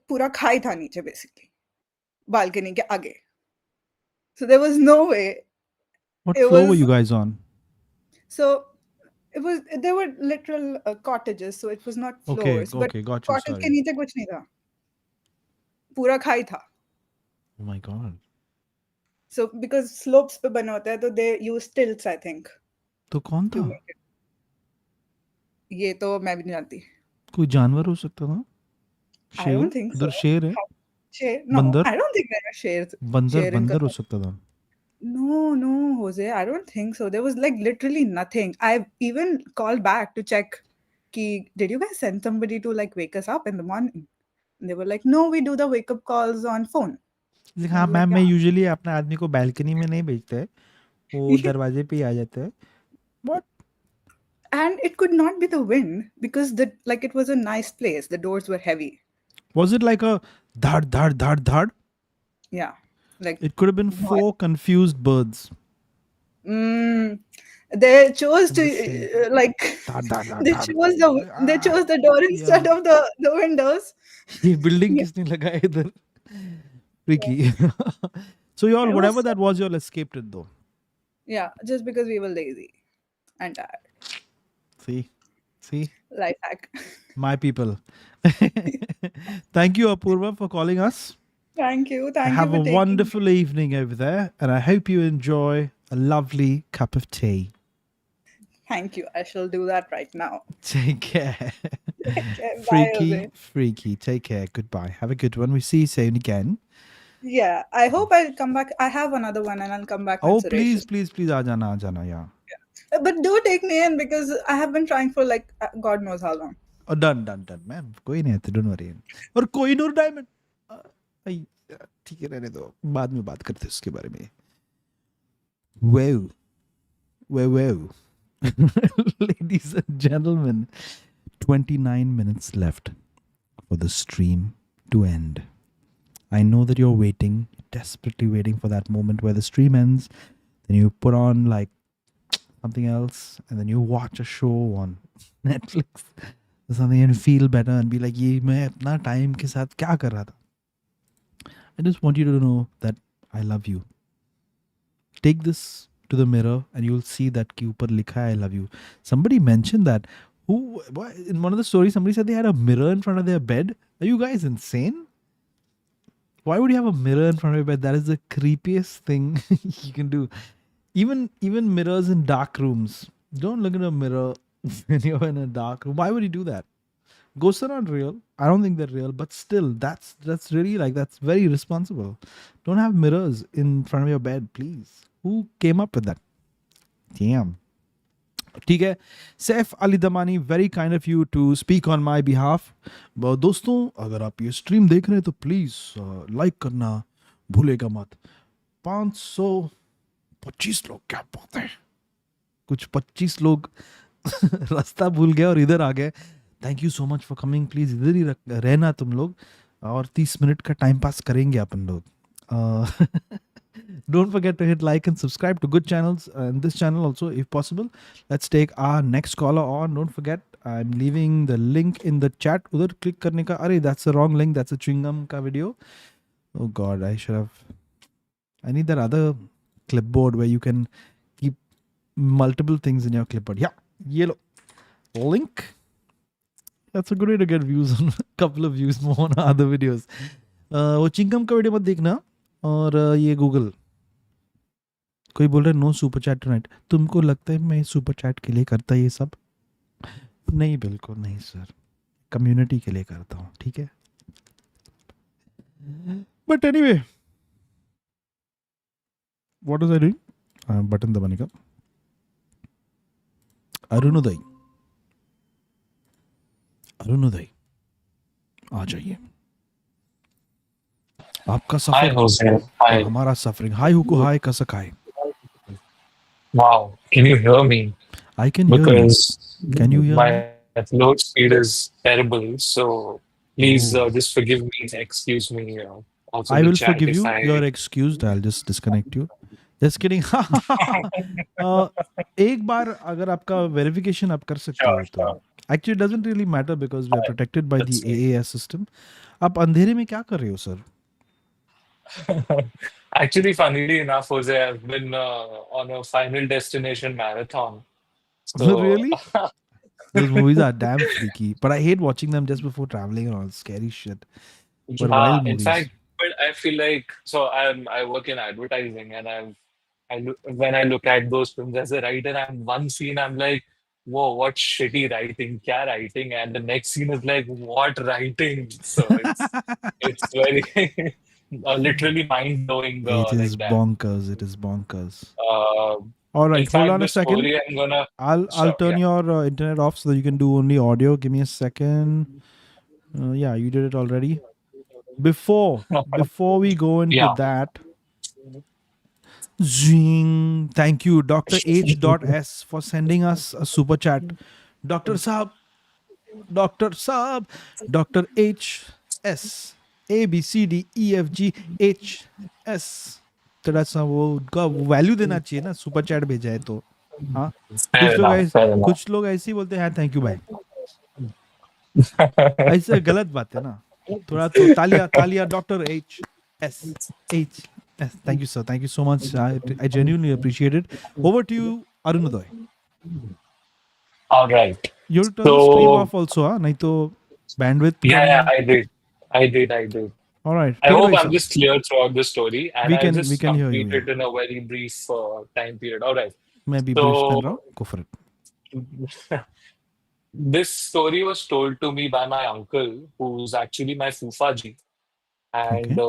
Speaker 2: pura khai tha niche, basically, balcony ke aage. So there was no way.
Speaker 1: What
Speaker 2: It
Speaker 1: floor were
Speaker 2: was
Speaker 1: you guys on?
Speaker 2: so there were literal cottages, so it was not
Speaker 1: Okay,
Speaker 2: floors, but
Speaker 1: okay, got you.
Speaker 2: cottage ke
Speaker 1: Sorry.
Speaker 2: niche kuch nahi tha, pura khai tha.
Speaker 1: Oh my god.
Speaker 2: So because slopes pe bane hote hai, तो they use stilts, I think,
Speaker 1: तो कौन
Speaker 2: to
Speaker 1: था?
Speaker 2: make it. ये तो मैं भी नहीं जानती.
Speaker 1: कोई जानवर हो सकता था?
Speaker 2: I
Speaker 1: शेर?
Speaker 2: don't think so.
Speaker 1: उधर शेर है?
Speaker 2: Share? No,
Speaker 1: बंदर?
Speaker 2: I don't think there are shares.
Speaker 1: बंदर
Speaker 2: Share in
Speaker 1: बंदर हो
Speaker 2: Qatar.
Speaker 1: सकता था.
Speaker 2: No, Jose, I don't think so. There was like literally nothing. I even called back to check, did you guys send somebody to like wake us up in the morning? And they were like, no, we do the wake up calls on phone.
Speaker 1: हाँ
Speaker 2: was
Speaker 1: ma'am,
Speaker 2: like,
Speaker 1: मैं
Speaker 2: yeah.
Speaker 1: Usually अपने आदमी को balcony में नहीं भेजते, वो दरवाजे पे ही आ जाते हैं. What?
Speaker 2: And it could not be the wind because it was a nice place. The doors were heavy.
Speaker 1: Was it like a dhad dhad dhad dhad?
Speaker 2: Yeah. Like
Speaker 1: It could have been 4 confused birds.
Speaker 2: they chose to
Speaker 1: Dhad dhad dhad
Speaker 2: they
Speaker 1: dhad.
Speaker 2: chose the door instead of the windows.
Speaker 1: ये building
Speaker 2: Yeah.
Speaker 1: किसने लगाया इधर? Freaky. So y'all,
Speaker 2: It
Speaker 1: whatever
Speaker 2: was-
Speaker 1: that was, y'all escaped it though.
Speaker 2: Yeah, just because we were lazy and tired.
Speaker 1: See,
Speaker 2: Life hack.
Speaker 1: my people. Thank you, Apurva, for calling us.
Speaker 2: Thank you. Thank
Speaker 1: Have
Speaker 2: you for
Speaker 1: a
Speaker 2: taking
Speaker 1: wonderful evening over there, and I hope you enjoy a lovely cup of tea.
Speaker 2: Thank you. I shall do that right now.
Speaker 1: Take care.
Speaker 2: Okay, bye, Jose.
Speaker 1: Freaky. Take care. Goodbye. Have a good one. We see you soon again.
Speaker 2: Yeah, I hope I'll come back. I have another one and I'll come back. when
Speaker 1: Oh,
Speaker 2: Suresh is-
Speaker 1: please, aa jana, yeah.
Speaker 2: But do take me in because I have been trying for like God knows how long.
Speaker 1: Oh, done, ma'am. कोई नहीं है, don't worry. और कोई नूर diamond. ठीक है, रहने दो. बाद में बात करते हैं उसके बारे में. Wow. Ladies and gentlemen, 29 minutes left for the stream to end. I know that you're waiting, desperately waiting for that moment where the stream ends. Then you put on like something else, and then you watch a show on Netflix. something and feel better and be like, ये मैं अपना time के साथ क्या कर रहा था? I just want you to know that I love you. Take this to the mirror and you'll see that के ऊपर लिखा है I love you. Somebody mentioned that. In one of the stories, somebody said they had a mirror in front of their bed. Are you guys insane? Why would you have a mirror in front of your bed? That is the creepiest thing you can do. Even mirrors in dark rooms. Don't look in a mirror when you're in a dark room. Why would you do that? Ghosts are not real. I don't think they're real, but still, that's really like that's very irresponsible. Don't have mirrors in front of your bed, please. Who came up with that? Damn. ठीक है Saif Ali Damani very kind of you to speak on my behalf दोस्तों अगर आप ये stream देख रहे हैं तो प्लीज़ लाइक करना भूलेगा मत 525 लोग क्या बात है कुछ 25 लोग रास्ता भूल गए और इधर आ गए thank you so much for coming please इधर ही रहना तुम लोग और 30 मिनट का टाइम पास करेंगे अपन लोग Don't forget to hit like and subscribe to good channels and this channel also if possible. Let's take our next caller on. Don't forget, I'm leaving the link in the chat. Udhar click karne ka. Arey, that's the wrong link. That's a chewing gum ka video. Oh God, I should have. I need that other clipboard where you can keep multiple things in your clipboard. Yeah, yellow link. That's a good way to get views on a couple of views more on other videos. वो चिंगम का video मत देखना और ये Google कोई बोल रहा है नो सुपर चैट टुनाइट तुमको लगता है मैं सुपर चैट के लिए करता ये सब नहीं बिल्कुल नहीं सर कम्युनिटी के लिए करता हूँ ठीक है but anyway what is I doing button दबाने का अरुणोदय आ जाइए आपका सफर हमारा सफरिंग हाय हुकू हाय कसक हाय
Speaker 6: Wow, can you hear me?
Speaker 1: I can hear you.
Speaker 6: Because
Speaker 1: Can you hear
Speaker 6: my
Speaker 1: me?
Speaker 6: upload speed is terrible. So please
Speaker 1: Oh.
Speaker 6: just forgive me and excuse me. Also
Speaker 1: I
Speaker 6: the
Speaker 1: will
Speaker 6: chat
Speaker 1: forgive
Speaker 6: if
Speaker 1: you.
Speaker 6: I...
Speaker 1: You're excused. I'll just disconnect you. Just kidding. एक बार अगर आपका verification आप कर सकते हो तो actually doesn't really matter because we are protected by the AAS system आप अंधेरे में क्या कर रहे हो sir
Speaker 6: Actually, funnily enough, Hoezaay, I've been on a Final Destination marathon. So
Speaker 1: Really? Those movies are damn freaky, but I hate watching them just before traveling and all scary shit. But
Speaker 6: yeah,
Speaker 1: wild
Speaker 6: in
Speaker 1: movies.
Speaker 6: fact, but I feel like I work in advertising, and when I look at those films as a writer, and one scene I'm like, whoa, what shitty writing, kya writing, and the next scene is like, what writing? So it's very literally mind blowing.
Speaker 1: It is
Speaker 6: Like that.
Speaker 1: bonkers. It is bonkers.
Speaker 6: Uh,
Speaker 1: All
Speaker 6: in
Speaker 1: right,
Speaker 6: fact,
Speaker 1: hold on
Speaker 6: the
Speaker 1: a second.
Speaker 6: story I'm gonna.
Speaker 1: I'll
Speaker 6: Sure,
Speaker 1: turn
Speaker 6: yeah.
Speaker 1: your internet off so that you can do only audio. Give me a second. Yeah, you did it already. Before we go into
Speaker 6: Yeah.
Speaker 1: that, zing, thank you, Dr. H.S for sending us a super chat. Dr. Saab, Dr. H.S. A B C D E F G H.S. थोड़ा सा वो उनका value देना चाहिए ना super chat भेजा है तो हाँ
Speaker 6: Fair enough.
Speaker 1: कुछ लोग ऐसे ही बोलते हैं थैंक यू भाई ऐसे गलत बात है ना थोड़ा तो तालिया doctor H.S. Thank you sir, thank you so much. I genuinely appreciate it. Over to you, Arunodoy.
Speaker 6: All right.
Speaker 1: You'll turn the stream off also, huh? नहीं तो bandwidth.
Speaker 6: Yeah, I did.
Speaker 1: All right.
Speaker 6: I hope I'm just clear throughout the story, and
Speaker 1: We can hear you,
Speaker 6: complete it in a very brief time period. All right.
Speaker 1: मैं भी brief कर रहा हूँ. Go for it.
Speaker 6: This story was told to me by my uncle, who's actually my Fufaji. And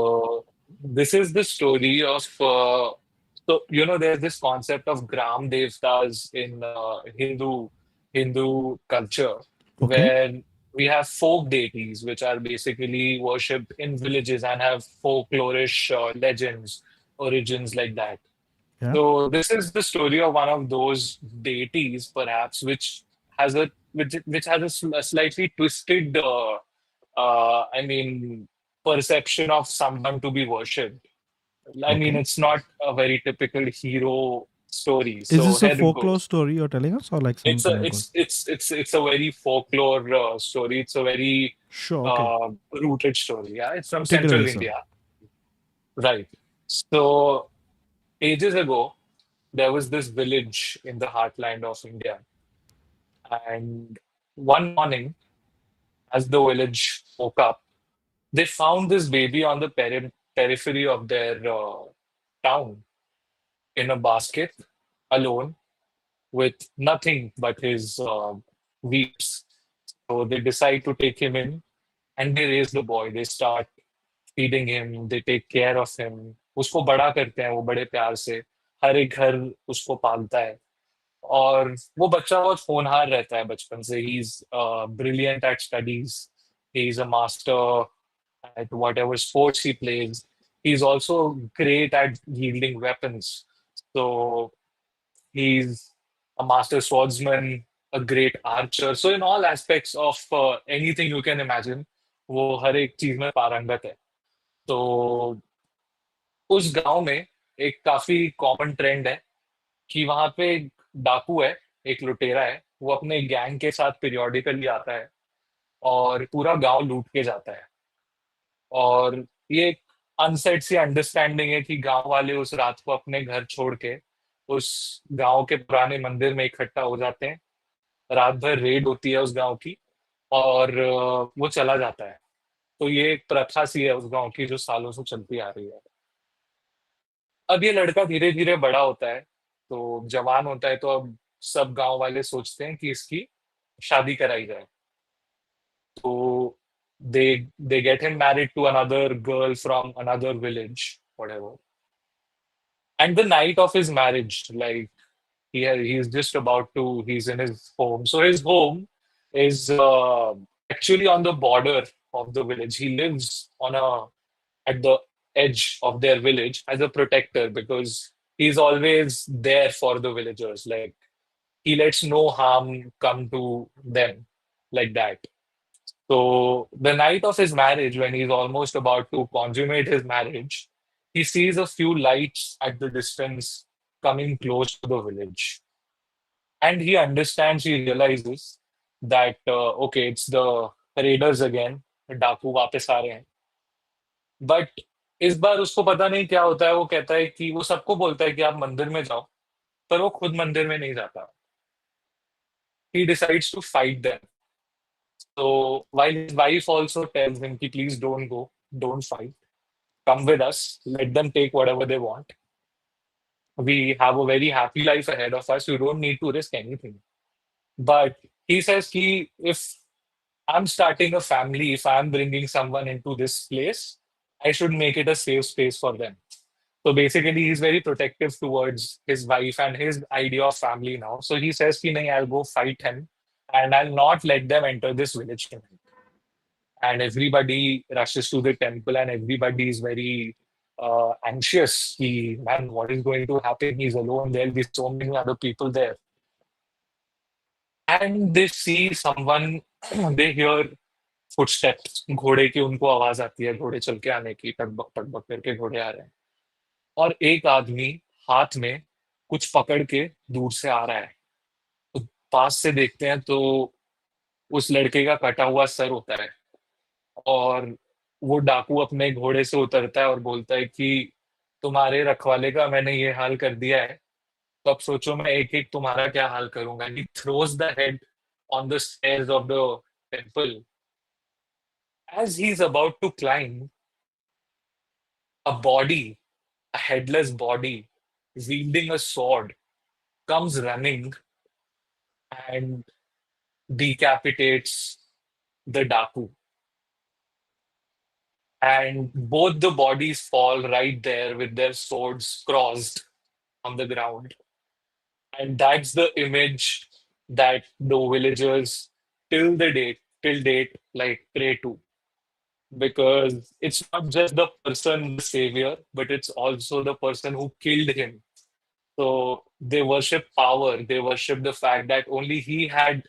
Speaker 6: this is the story of, so, there's this concept of Gram Devtas in Hindu culture, where we have folk deities, which are basically worshipped in villages and have folklorish legends, origins like that.
Speaker 1: Yeah.
Speaker 6: So this is the story of one of those deities, perhaps, which has a slightly twisted, perception of someone to be worshipped. I mean, it's not a very typical hero story.
Speaker 1: Is
Speaker 6: So
Speaker 1: this a
Speaker 6: here it
Speaker 1: folklore
Speaker 6: goes.
Speaker 1: story you're telling us, or like some
Speaker 6: It's a
Speaker 1: kind of
Speaker 6: it's a very folklore story. It's a very
Speaker 1: Sure, okay.
Speaker 6: rooted story. Yeah, it's from
Speaker 1: Take it away,
Speaker 6: central
Speaker 1: sir.
Speaker 6: India. Right. So ages ago, there was this village in the heartland of India, and one morning, as the village woke up, they found this baby on the periphery of their town in a basket, alone, with nothing but his weeps. So they decide to take him in and they raise the boy. They start feeding him, they take care of him. उसको बड़ा करते हैं वो बड़े प्यार से. हर एक घर उसको पालता है. और वो बच्चा बहुत होनहार रहता है बचपन से. He's brilliant at studies. He's a master at whatever sports he plays. He's also great at wielding weapons. So he's a master swordsman, a great archer. So in all aspects of anything you can imagine, वो हर एक चीज में पारंगत है. तो उस गांव में एक काफी कॉमन ट्रेंड है कि वहां पे एक डाकू है, एक लुटेरा है, वो अपने गैंग के साथ पीरियोडिकली आता है और पूरा गांव लूट के जाता है. और ये एक अनसेट सी अंडरस्टैंडिंग है कि गांव वाले उस रात को अपने घर छोड़ के उस गांव के पुराने मंदिर में इकट्ठा हो जाते हैं. रात भर रेड होती है उस गांव की और वो चला जाता है. तो ये एक प्रथा सी है उस गांव की जो सालों से चलती आ रही है. अब ये लड़का धीरे धीरे बड़ा होता है, तो जवान होता है, तो अब सब गांव वाले सोचते हैं कि इसकी शादी कराई जाए. तो they get him married to another girl from another village, whatever. And the night of his marriage, like he's just about to, he's in his home. So his home is actually on the border of the village. He lives on a at the edge of their village as a protector because he's always there for the villagers. Like he lets no harm come to them, like that. So the night of his marriage, when he's almost about to consummate his marriage, he sees a few lights at the distance coming close to the village. And he understands, he realizes that, okay, it's the raiders again, डाकू वापस आ रहे हैं. But इस बार उसको पता नहीं क्या होता है. वो कहता है कि वो सबको बोलता है कि आप मंदिर में जाओ, पर वो खुद मंदिर में नहीं जाता. He decides to fight them. So while his wife also tells him, ki, please don't go, don't fight, come with us, let them take whatever they want. We have a very happy life ahead of us. You don't need to risk anything. But he says, ki, if I'm starting a family, if I'm bringing someone into this place, I should make it a safe space for them. So basically, he's very protective towards his wife and his idea of family now. So he says, ki, nahi, I'll go fight him and I'll not let them enter this village tonight. And everybody rushes to the temple and everybody is very anxious. Man, what is going to happen? He's alone. There'll be so many other people there. And they see someone, they hear footsteps. घोड़े की उनको आवाज आती है, घोड़े चल के आने की, टकबक करके घोड़े आ रहे हैं. और एक आदमी हाथ में कुछ पकड़ के दूर से आ रहा है. तो पास से देखते हैं तो उस लड़के का कटा हुआ सर होता है. और वो डाकू अपने घोड़े से उतरता है और बोलता है कि तुम्हारे रखवाले का मैंने ये हाल कर दिया है, तो अब सोचो मैं एक एक तुम्हारा क्या हाल करूंगा. He throws the head on the stairs of the temple. As he's about to climb, a body, a headless body, wielding a sword, comes running and decapitates the Daku. And both the bodies fall right there with their swords crossed on the ground. And that's the image that the villagers till date, like pray to. Because it's not just the person, the savior, but it's also the person who killed him. So they worship power. They worship the fact that only he had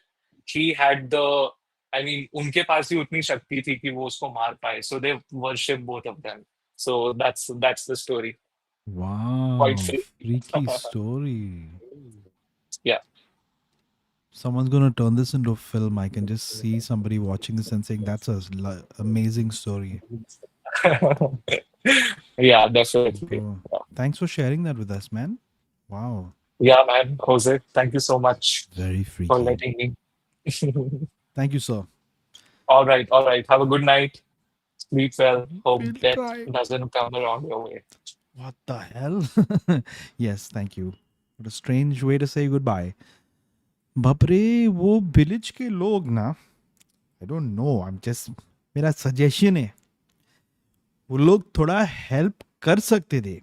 Speaker 6: the, I mean, उनके पास ही उतनी शक्ति थी कि वो उसको मार पाए. So they worship both of them. So that's the story.
Speaker 1: Wow,
Speaker 6: Quite free.
Speaker 1: freaky story.
Speaker 6: Yeah.
Speaker 1: Someone's gonna turn this into a film. I can just see somebody watching this and saying that's a amazing story.
Speaker 6: Yeah, definitely.
Speaker 1: Bro, thanks for sharing that with us, man. Wow,
Speaker 6: Yeah, man. Jose, thank you so much
Speaker 1: very
Speaker 6: for
Speaker 1: freaky.
Speaker 6: letting me.
Speaker 1: Thank you, sir.
Speaker 6: All right, all right. Have a good night. Sleep well. Hope
Speaker 1: We'll
Speaker 6: death
Speaker 1: try.
Speaker 6: doesn't come around your way.
Speaker 1: What the hell? Yes, thank you. What a strange way to say goodbye. बापरे वो village के लोग ना, I don't know, I am just, मेरा suggestion है वो लोग थोड़ा हेल्प कर सकते थे.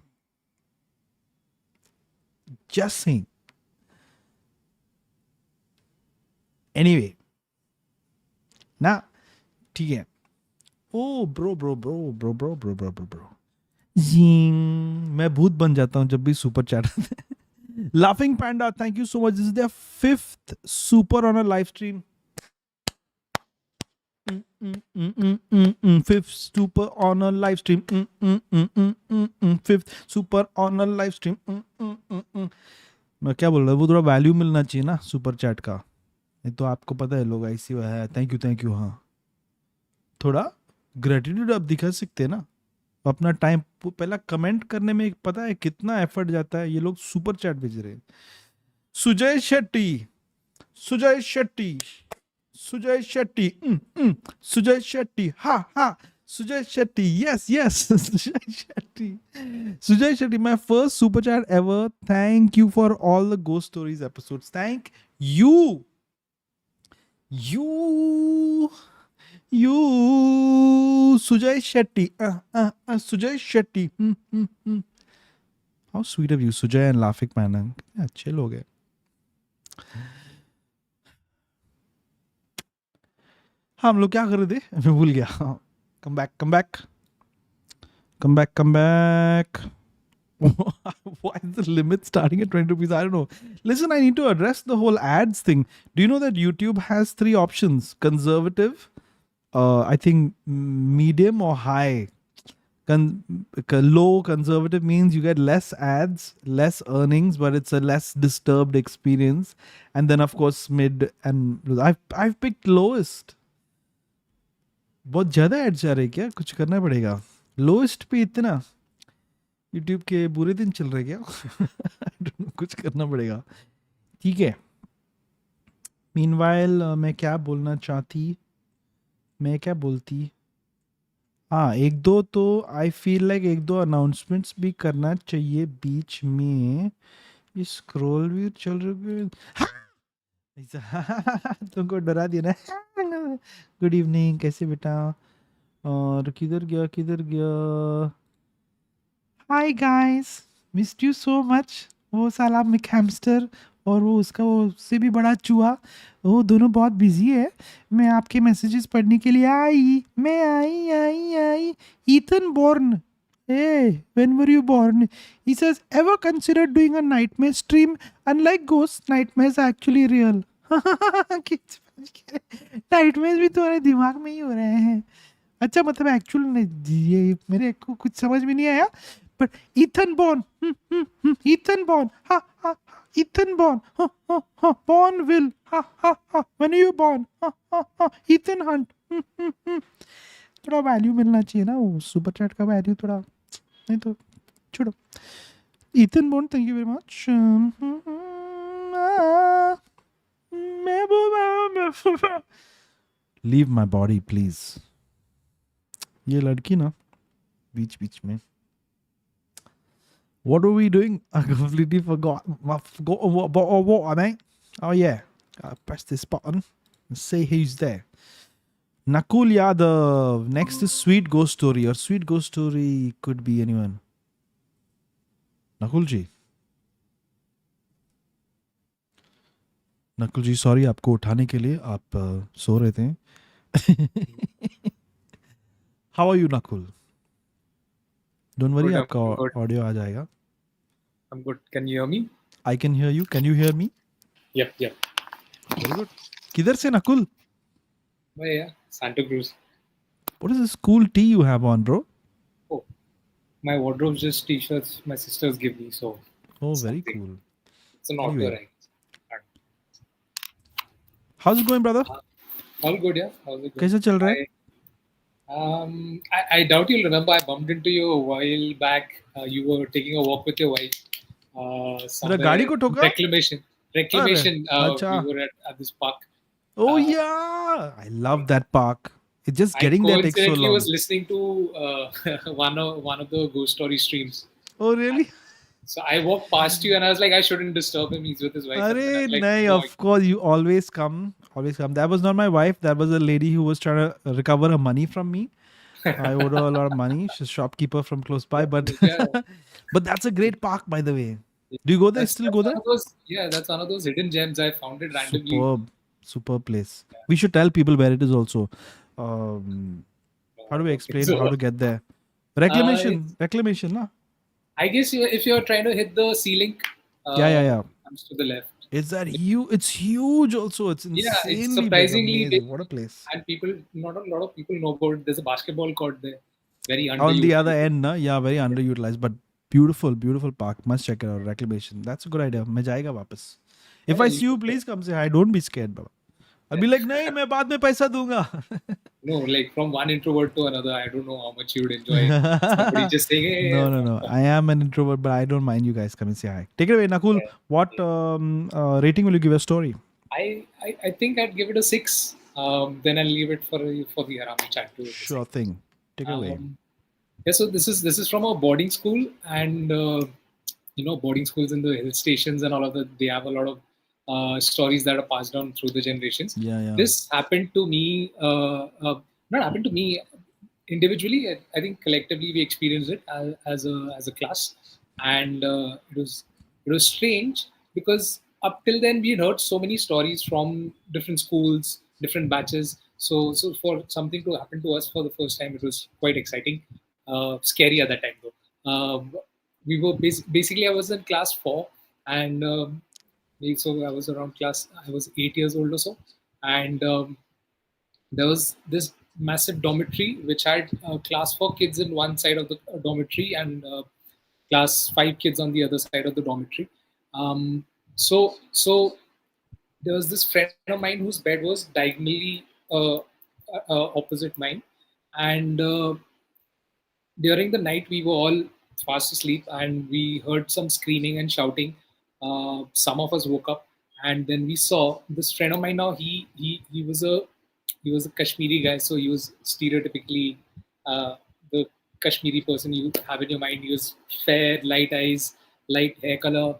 Speaker 1: Just saying. एनीवे ना, ठीक है. Oh bro bro bro bro bro bro bro bro bro मैं भूत बन जाता हूं जब भी super chat. Laughing Panda, thank you so much. This is their 5th super on a live stream. 5th super on a live stream. 5th super on a live stream. मैं क्या बोल रहा हूँ, वो थोड़ा वैल्यू मिलना चाहिए ना सुपर चैट का. नहीं तो आपको पता है लोग ऐसी है. Thank you. हाँ, थोड़ा ग्रेटिट्यूड आप दिखा सकते हैं ना. अपना टाइम पहला कमेंट करने में पता है कितना एफर्ट जाता है. ये लोग सुपर चैट भेज रहे हैं. सुजय शेट्टी, हा, Sujay Shetty, yes, Sujay Shetty, my first super chat ever. Thank you for all the ghost stories episodes. Thank you, Sujay Shetty, Sujay Shetty. How sweet of you, Sujay and Laughing Panda. अच्छे लोग हैं. हम लोग क्या कर रहे थे? मैं भूल गया. Come back. Why is the limit starting at 20 rupees? I don't know. Listen, I need to address the whole ads thing. Do you know that YouTube has 3 options? Conservative, I think medium or high. Low conservative means you get less ads, less earnings, but it's a less disturbed experience. And then of course mid, and I've picked lowest. बहुत ज़्यादा ads जा रहे क्या? कुछ करना पड़ेगा. Lowest पे इतना यूट्यूब के बुरे दिन चल रहे क्या? कुछ करना पड़ेगा. ठीक है. मीनवाइल मैं क्या बोलती. हाँ, 1-2 तो आई फील लाइक 1-2 अनाउंसमेंट्स भी करना चाहिए बीच में. ये स्क्रॉल भी चल रहे. तुमको डरा दिया ना. गुड इवनिंग, कैसे बेटा? और किधर गया? Hi guys, missed you so much. वो साला मिक हैमस्टर और वो उसका वो उससे भी बड़ा चूहा, वो दोनों बहुत बिजी है. मैं आपके मैसेजेस पढ़ने के लिए आई. Ethan Bourne, hey, when were you born? He says, ever considered doing a nightmare stream? Unlike ghosts, nightmares are actually real. Nightmares भी तुम्हारे दिमाग में ही हो रहे हैं. अच्छा, मतलब एक्चुअल ये मेरे को कुछ समझ में नहीं आया. But Ethan born, born when you born, Ethan Hunt. थोड़ा वैल्यू मिलना चाहिए ना, वो सुपर चैट का वैल्यू थोड़ा, नहीं तो छोड़ो. Ethan born, thank you very much. Leave my body please. ये लड़की ना बीच में. What are we doing? I completely forgot. What I mean? Oh yeah, press this button and say who's there. Nakul Yadav. Next is Sweet Ghost Story. Or Sweet Ghost Story could be anyone. Nakul ji. Nakul ji, sorry आपको उठाने के लिए, आप सो रहे थे. How are you Nakul? Don't worry, आपका audio आ जाएगा.
Speaker 7: I'm good. Can you hear me?
Speaker 1: I can hear you. Can you hear me?
Speaker 7: Yep.
Speaker 1: Very good. किधर से Nakul?
Speaker 7: Yeah, Santa Cruz.
Speaker 1: What is this cool tea you have on, bro?
Speaker 7: Oh, My wardrobe's just t-shirts my sisters give me. So
Speaker 1: Oh, very
Speaker 7: something.
Speaker 1: cool.
Speaker 7: It's an author,
Speaker 1: Anyway.
Speaker 7: I guess.
Speaker 1: How's it going, brother?
Speaker 7: All good, yeah. How's it
Speaker 1: कैसा चल रहा है?
Speaker 7: I doubt you'll remember. I bumped into you a while back. You were taking a walk with your wife. Somewhere
Speaker 1: गाड़ी को
Speaker 7: in
Speaker 1: ठोका?
Speaker 7: Reclamation. Reclamation.
Speaker 1: अच्छा.
Speaker 7: We were at this park.
Speaker 1: Oh yeah, I love that park. It's just getting
Speaker 7: I
Speaker 1: there takes so
Speaker 7: coincidentally
Speaker 1: long.
Speaker 7: was listening to one of the ghost story streams.
Speaker 1: Oh really?
Speaker 7: So I walked past you and I was like, I shouldn't disturb him. He's with his wife. And then I
Speaker 1: Arey,
Speaker 7: was like,
Speaker 1: nahi,
Speaker 7: no,
Speaker 1: of course you always come. That was not my wife. That was a lady who was trying to recover her money from me. I owed her a lot of money. She's a shopkeeper from close by, but
Speaker 7: Yeah.
Speaker 1: but that's a great park, by the way. Do you go there? Still go there?
Speaker 7: That's one of those hidden gems. I found it randomly.
Speaker 1: Superb place. We should tell people where it is also. How do we explain
Speaker 7: So,
Speaker 1: how to get there? Reclamation, na?
Speaker 7: I guess if you're trying to hit the ceiling,
Speaker 1: Yeah.
Speaker 7: comes to the left.
Speaker 1: It's that huge. It's huge also. It's insanely
Speaker 7: Yeah, it's
Speaker 1: big,
Speaker 7: surprisingly
Speaker 1: amazing.
Speaker 7: big.
Speaker 1: What a place.
Speaker 7: And not a lot of people know about it. There's a basketball court there. Very
Speaker 1: On the
Speaker 7: underutilized.
Speaker 1: other end, na? Yeah, very underutilized, but beautiful park. Must check it out. Reclamation. That's a good idea. मैं जाएगा वापस. If
Speaker 7: Yeah,
Speaker 1: I
Speaker 7: you
Speaker 1: see you,
Speaker 7: should.
Speaker 1: please come say hi. Don't be scared, Baba. I'll be like, नहीं, मैं बाद में पैसा दूंगा.
Speaker 7: No, like from one introvert to another, I don't know how much you would enjoy somebody just saying, hey.
Speaker 1: No. I am an introvert, but I don't mind you guys coming say hi. Take it away, Nakul.
Speaker 7: Yeah.
Speaker 1: What rating will you give a story?
Speaker 7: I think I'd give it a 6. Then I'll leave it for the Harami chat to
Speaker 1: Sure thing. Take it away.
Speaker 7: Yeah, so this is from a boarding school, and boarding schools in the hill stations and all of that, they have a lot of stories that are passed down through the generations.
Speaker 1: Yeah.
Speaker 7: This happened to me, not happened to me individually. I think collectively we experienced it as a class, and it was strange because up till then we had heard so many stories from different schools, different batches. So for something to happen to us for the first time, it was quite exciting. Scary at that time though. We were basically I was in class 4, and so I was I was 8 years old or so, and there was this massive dormitory which had class 4 kids in one side of the dormitory and class 5 kids on the other side of the dormitory. So there was this friend of mine whose bed was diagonally opposite mine, and during the night we were all fast asleep and we heard some screaming and shouting. Some of us woke up and then we saw this friend of mine. Now he was a Kashmiri guy, so he was stereotypically the Kashmiri person you have in your mind. He was fair, light eyes, light hair color,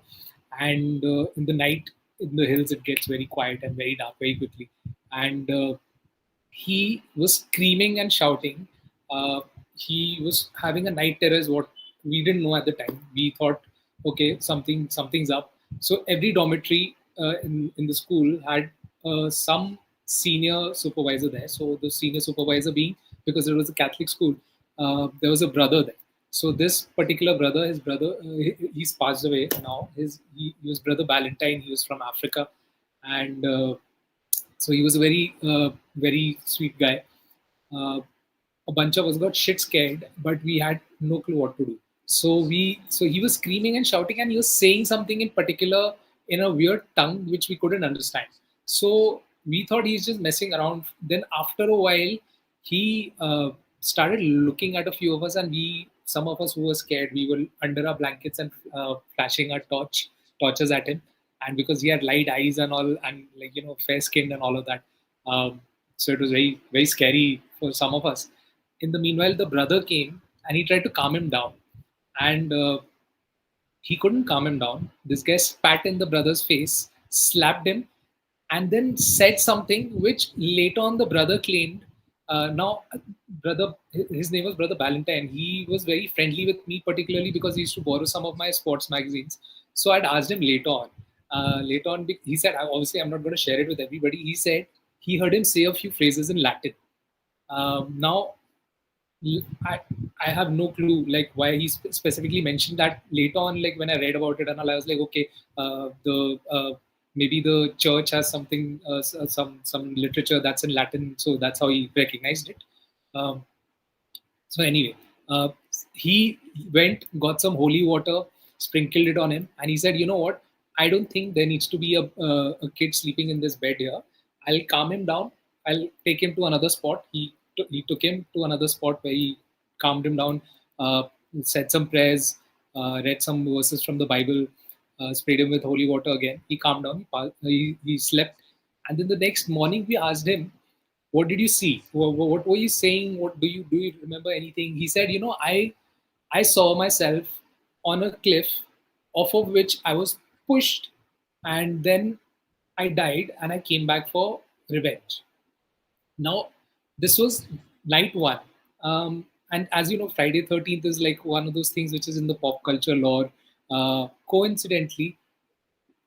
Speaker 7: and in the night in the hills it gets very quiet and very dark very quickly, and he was screaming and shouting. He was having a night terrors, what we didn't know at the time. We thought, okay, something's up. So every dormitory in the school had some senior supervisor there. So the senior supervisor being, because it was a Catholic school, there was a brother there. So this particular brother, his brother, he's passed away now. His brother Valentine. He was from Africa, and so he was a very sweet guy. A bunch of us got shit scared, but we had no clue what to do. So he was screaming and shouting, and he was saying something in particular in a weird tongue which we couldn't understand. So we thought he's just messing around. Then after a while, he started looking at a few of us, and some of us who were scared, we were under our blankets and flashing our torches at him. And because he had light eyes and all, and fair skinned and all of that, so it was very very scary for some of us. In the meanwhile, the brother came and he tried to calm him down, and he couldn't calm him down. This guy spat in the brother's face, slapped him, and then said something which later on the brother claimed. His name was Brother Valentine. He was very friendly with me, particularly because he used to borrow some of my sports magazines. So I'd asked him later on. He said, obviously I'm not going to share it with everybody. He said he heard him say a few phrases in Latin. Now, I have no clue why he specifically mentioned that. Later on, when I read about it and all, I was like, okay, maybe the church has something, some literature that's in Latin, so that's how he recognized it. So anyway, he went, got some holy water, sprinkled it on him, and he said, "You know what? I don't think there needs to be a kid sleeping in this bed here. I'll calm him down. I'll take him to another spot." He took him to another spot where he calmed him down, said some prayers, read some verses from the Bible, sprayed him with holy water again. He calmed down. He slept, and then the next morning we asked him, "What did you see? What were you saying? What do you remember anything?" He said, "You know, I saw myself on a cliff, off of which I was pushed, and then I died, and I came back for revenge." Now, this was night one. And as you know, Friday 13th is like one of those things which is in the pop culture lore. Coincidentally,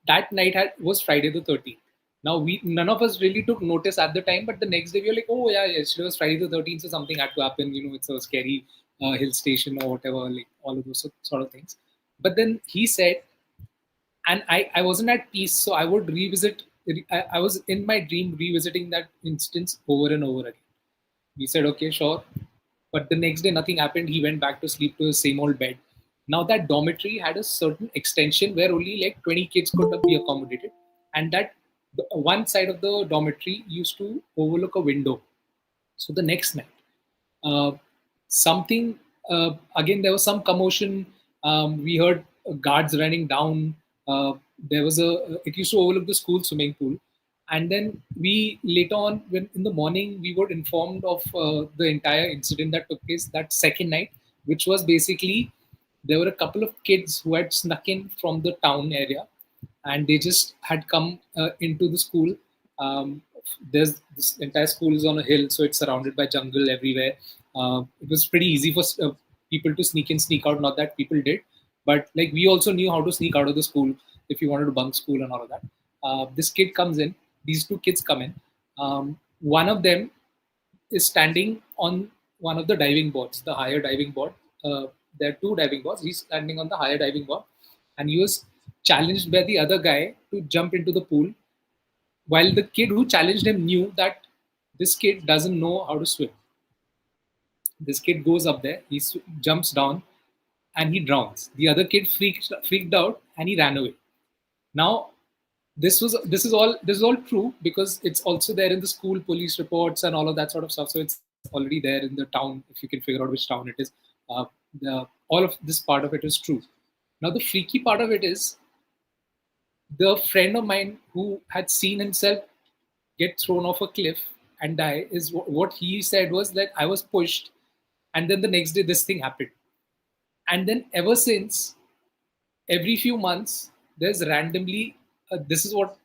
Speaker 7: that night was Friday the 13th. Now, none of us really took notice at the time, but the next day we were like, "Oh, yeah, yesterday was Friday the 13th, so something had to happen. You know, it's a scary hill station or whatever, like all of those sort of things." But then he said, and I wasn't at peace, so I would revisit. I was in my dream revisiting that instance over and over again. He said, "Okay, sure." But the next day, nothing happened. He went back to sleep to his same old bed. Now, that dormitory had a certain extension where only like 20 kids could be accommodated. And that one side of the dormitory used to overlook a window. So the next night, something, again, there was some commotion. We heard guards running down. It used to overlook the school swimming pool. And then we later on, when in the morning, we were informed of the entire incident that took place that second night, which was basically there were a couple of kids who had snuck in from the town area, and they just had come into the school. There's this entire school is on a hill, so it's surrounded by jungle everywhere. It was pretty easy for people to sneak in, sneak out. Not that people did, but like we also knew how to sneak out of the school if you wanted to bunk school and all of that. This kid comes in. These two kids come in. One of them is standing on one of the diving boards, the higher diving board. There are two diving boards. He's standing on the higher diving board, and he was challenged by the other guy to jump into the pool, while the kid who challenged him knew that this kid doesn't know how to swim. This kid goes up there, he jumps down, and he drowns. The other kid freaked out, and he ran away. Now, this is all true because it's also there in the school police reports and all of that sort of stuff. So it's already there in the town if you can figure out which town it is. All of this part of it is true. Now, the freaky part of it is the friend of mine who had seen himself get thrown off a cliff and die is what he said was that I was pushed, and then the next day this thing happened. And then ever since, every few months, there's randomly this is what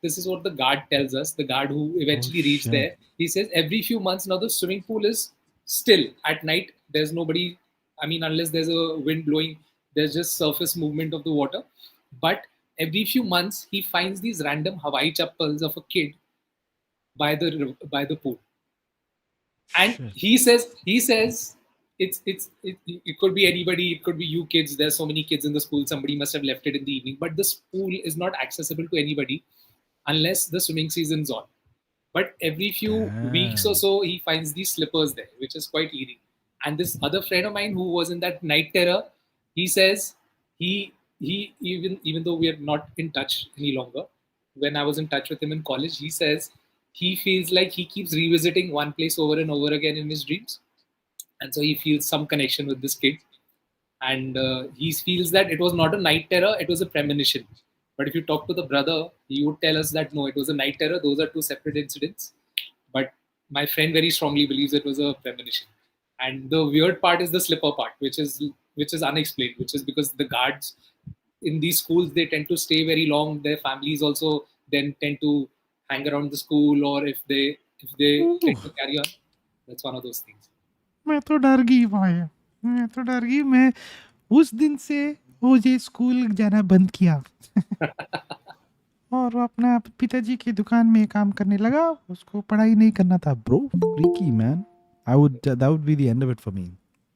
Speaker 7: the guard tells us. The guard who eventually reached there, he says every few months now the swimming pool is still at night. There's nobody. I mean, unless there's a wind blowing, there's just surface movement of the water. But every few months, he finds these random Hawaii chappals of a kid by the pool, and he says it could be anybody. It could be you kids. There's so many kids in the school. Somebody must have left it in the evening. But this pool is not accessible to anybody unless the swimming season's on. But every few weeks or so, he finds these slippers there, which is quite eerie. And this other friend of mine who was in that night terror, he says he even though we are not in touch any longer, when I was in touch with him in college, he says he feels like he keeps revisiting one place over and over again in his dreams. And so he feels some connection with this kid. And he feels that it was not a night terror, it was a premonition. But if you talk to the brother, he would tell us that no, it was a night terror. Those are two separate incidents. But my friend very strongly believes it was a premonition. And the weird part is the slipper part, which is unexplained, which is because the guards in these schools, they tend to stay very long. Their families also then tend to hang around the school, or if they tend to carry on. That's one of those things.
Speaker 1: मैं तो डर गई मैं उस दिन से मुझे school जाना बंद किया और वो अपना पिताजी की दुकान में काम करने लगा. उसको पढ़ाई नहीं करना था. Bro, freaky man. That would be the end of it for me.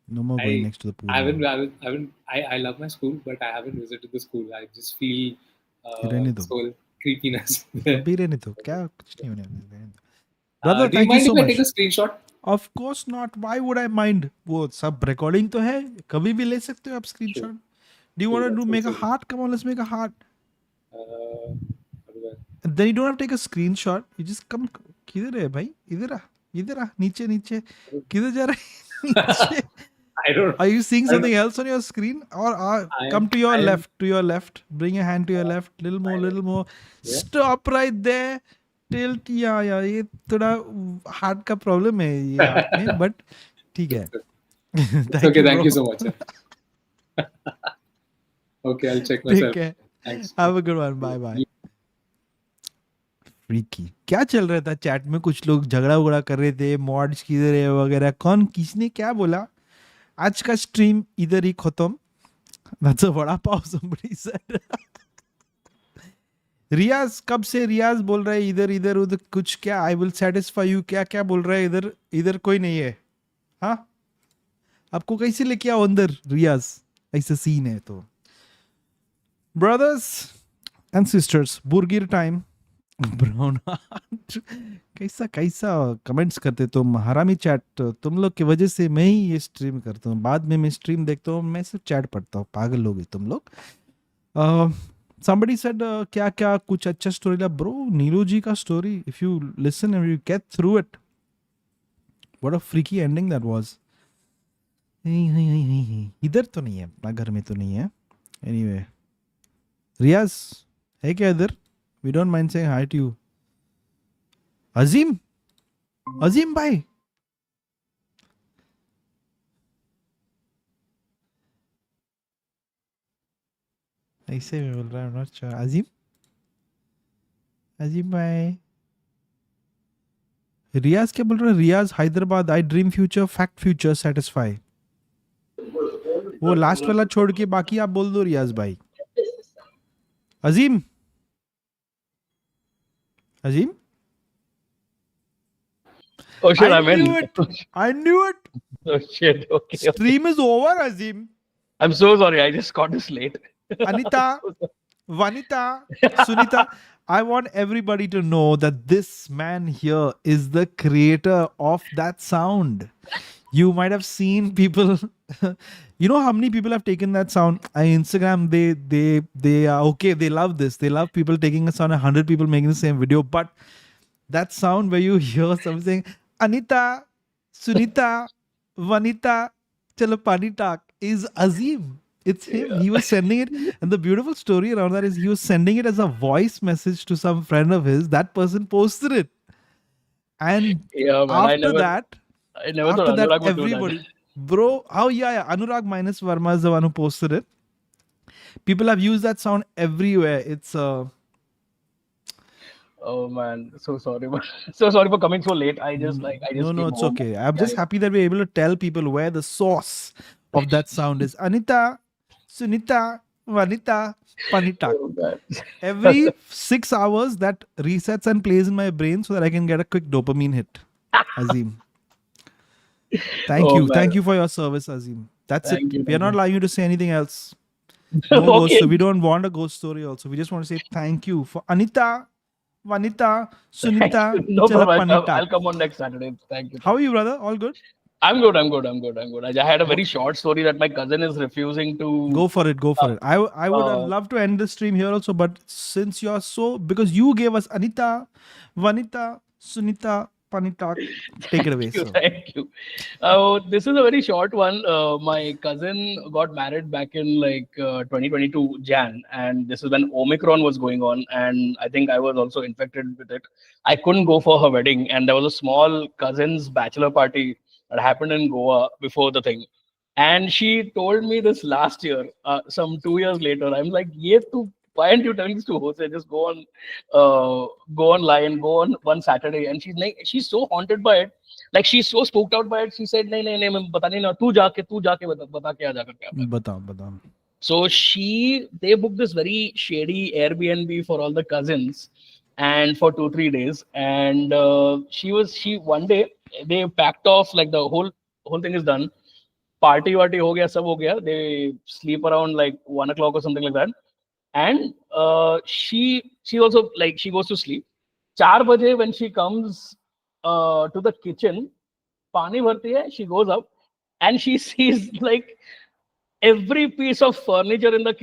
Speaker 1: No more going next to the pool.
Speaker 7: I love my school, but I haven't visited the school. I just feel soul creepiness.
Speaker 1: अभी रहने दो, क्या कुछ नहीं होने वाला.
Speaker 7: Brother, do you mind if I take a screenshot
Speaker 1: of course not, why would I mind, वो सब रिकॉर्डिंग तो है, कभी भी ले सकते हो आप screenshot. Do you want to do make a heart? Come on, let's make a heart. Then you don't have to take a screenshot. You just come. किधर है भाई? इधर आ. नीचे नीचे. किधर जा रहा है? नीचे.
Speaker 7: I don't.
Speaker 1: Are you seeing
Speaker 7: I don't-
Speaker 1: something else on your screen? Or come to your left. To your left. Bring your hand to your left. Little more. Little more.
Speaker 7: Yeah.
Speaker 1: Stop right there. Tilt. Yeah. ये थोड़ा heart का problem है ये आप में, but ठीक है.
Speaker 7: It's okay, thank you so much. Sir. Okay, I'll check myself.
Speaker 1: ठीक है.
Speaker 7: Thanks.
Speaker 1: Have a good one. Bye bye. Freaky. क्या चल रहा था चैट में? कुछ लोग झगड़ा उगड़ा कर रहे थे, मॉड्स किधर है वगैरह. कौन किसने क्या बोला? आज का स्ट्रीम इधर ही खत्म. That's a vada pav somebody said. रियाज कब से रियाज बोल रहा है इधर इधर उधर कुछ. क्या आई विल सेटिस्फाई यू, क्या क्या बोल रहा है इधर इधर कोई नहीं है. हाँ, आपको कैसे लेके आओ अंदर रियाज? ऐसा सीन है. तो brothers and sisters, burger time. Brown कैसा कैसा कमेंट्स करते तुम. हरामी चैट. तुम लोग की वजह से मैं ही ये स्ट्रीम करता हूँ. बाद में मैं स्ट्रीम देखता हूँ, मैं सिर्फ चैट पढ़ता हूँ. पागल लोग हैं तुम लोग. somebody said क्या क्या कुछ अच्छा स्टोरी ला. ब्रो, नीलू जी का story, if you listen and you get through it, what a freaky ending that was. इधर तो नहीं है, अपना घर में तो नहीं है. एनीवे, रियाज है क्या इधर? We don't mind saying hi to you. Azim bhai. ऐसे में बोल रहा है. I'm not sure. Azim bhai. रियाज क्या बोल रहा है? Riyaz Hyderabad. I dream future, fact future, satisfy. वो लास्ट वाला छोड़ के बाकी आप बोल दो रियाज भाई. अजीम.
Speaker 8: Oh shit, I'm in.
Speaker 1: I knew it.
Speaker 8: Oh shit, okay.
Speaker 1: Stream is over, Azim.
Speaker 8: I'm so sorry, I just got this late.
Speaker 1: Anita, Vanita, Sunita, I want everybody to know that this man here is the creator of that sound. You might have seen people. You know how many people have taken that sound? On Instagram, they are okay. They love this. They love people taking a sound. 100 people making the same video. But that sound where you hear something, Anita, Sunita, Vanita, Chalo Pani Tak, is Azim. It's him. He was sending it. And the beautiful story around that is he was sending it as a voice message to some friend of his. That person posted it. And
Speaker 8: Yeah, man,
Speaker 1: after that,
Speaker 8: I never thought
Speaker 1: after that,
Speaker 8: Anurag would do
Speaker 1: everybody,
Speaker 8: that.
Speaker 1: bro, Anurag minus Verma is the one who posted it. People have used that sound everywhere. It's
Speaker 8: Oh man, so sorry, so sorry for coming so late. I just
Speaker 1: no,
Speaker 8: came
Speaker 1: it's
Speaker 8: home.
Speaker 1: okay. I'm just happy that we're able to tell people where the source of that sound is. Anita, Sunita, Vanita, Panita.
Speaker 8: Oh, God.
Speaker 1: Every 6 hours that resets and plays in my brain so that I can get a quick dopamine hit. Azim. Thank
Speaker 8: Oh,
Speaker 1: you.
Speaker 8: man.
Speaker 1: Thank you for your service, Azim. That's
Speaker 8: Thank
Speaker 1: it.
Speaker 8: you,
Speaker 1: We are not
Speaker 8: thank
Speaker 1: allowing you to say anything else. No ghost.
Speaker 8: Okay.
Speaker 1: So we don't want a ghost story also. We just want to say thank you for Anita, Vanita, Sunita,
Speaker 8: No
Speaker 1: Chala
Speaker 8: problem.
Speaker 1: Panita.
Speaker 8: I'll come on next Saturday. Thank you.
Speaker 1: How are you, brother? All good?
Speaker 8: I'm good. I had a very short story that my cousin is refusing to.
Speaker 1: Go for it. I would love to end the stream here also, but since you're so, because you gave us Anita, Vanita, Sunita, Panita, take it away.
Speaker 8: Thank you.
Speaker 1: So.
Speaker 8: Thank you. This is a very short one. My cousin got married back in 2022 Jan, and this is when Omicron was going on, and I think I was also infected with it. I couldn't go for her wedding, and there was a small cousin's bachelor party that happened in Goa before the thing. And she told me this last year, some 2 years later. I'm like, why aren't you telling this to Hoezaay? Just go online, go on one Saturday. And she's like, she's so haunted by it. Like, she's so spooked out by it. She said, nahin, main bata nahi na, tu jaake bata ke aa ja karke aata.
Speaker 1: Batao.
Speaker 8: So they booked this very shady Airbnb for all the cousins, and for 2-3 days. And one day they packed off, like the whole thing is done. Party ho gaya, sab ho gaya. They sleep around like 1 o'clock or something like that. And she also, like, she goes to sleep. 4 baje when she comes to the kitchen, pani bharti hai, she goes up and she sees like every piece of furniture in the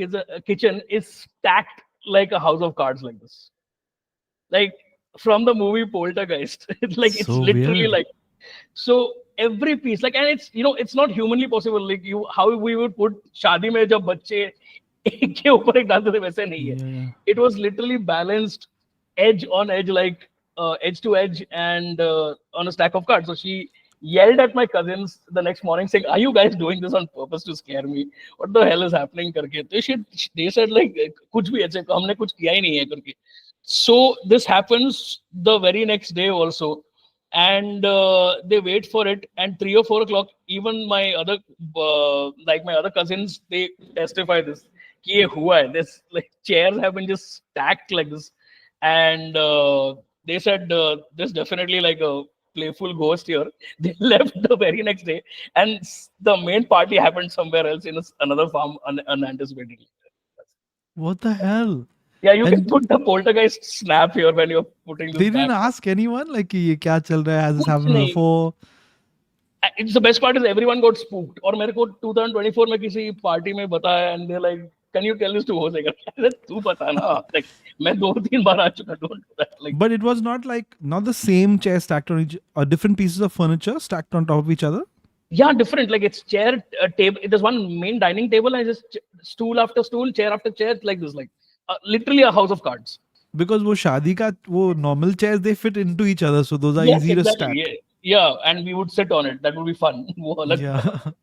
Speaker 8: kitchen is stacked like a house of cards like this. Like from the movie Poltergeist. Like it's
Speaker 1: So
Speaker 8: literally
Speaker 1: weird.
Speaker 8: like so every piece like, and it's it's not humanly possible. Like how we would put शादी में जब बच्चे एक के ऊपर एक डालते थे वैसे नहीं है.
Speaker 1: Yeah.
Speaker 8: It was literally balanced edge on edge, like edge to edge, and on a stack of cards. So she yelled at my cousins the next morning saying, "Are you guys doing this on purpose to scare me? What the hell is happening?" करके. They said like कुछ भी ऐसे हमने कुछ किया ही नहीं है करके. So this happens the very next day also, and they wait for it. And 3 or 4 o'clock, even my other my other cousins, they testify this. कि ये हुआ है. This like chairs have been just stacked like this, and they said there's definitely like a playful ghost here. They left the very next day, and the main party happened somewhere else in another farm unanticipated.
Speaker 1: What the hell?
Speaker 8: Yeah, you can
Speaker 1: And
Speaker 8: put the poltergeist snap here when you're putting this
Speaker 1: they didn't
Speaker 8: back.
Speaker 1: ask anyone like कि ये क्या चल रहा है? Has this
Speaker 8: कुछ
Speaker 1: happened
Speaker 8: नहीं.
Speaker 1: before?
Speaker 8: It's the best part is everyone got spooked. और मेरे को 2024 में किसी पार्टी में बताया, and they're like, "Can you tell this to Hoezaay?" अरे तू बता ना. Like मैं 2-3 बार आ चुका. Don't do that. Like
Speaker 1: But it was not the same chair stacked on each or different pieces of furniture stacked on top of each other.
Speaker 8: yeah, different. Like it's chair, table. There's one main dining table and just stool after stool, chair after chair, like this. Like literally a house of cards.
Speaker 1: Because वो शादी का वो normal chairs they fit into each other, so those are
Speaker 8: Yes,
Speaker 1: easy to
Speaker 8: exactly.
Speaker 1: stack.
Speaker 8: Yeah, and we would sit on it. That would be fun. वो अलग
Speaker 1: Yeah.
Speaker 8: था.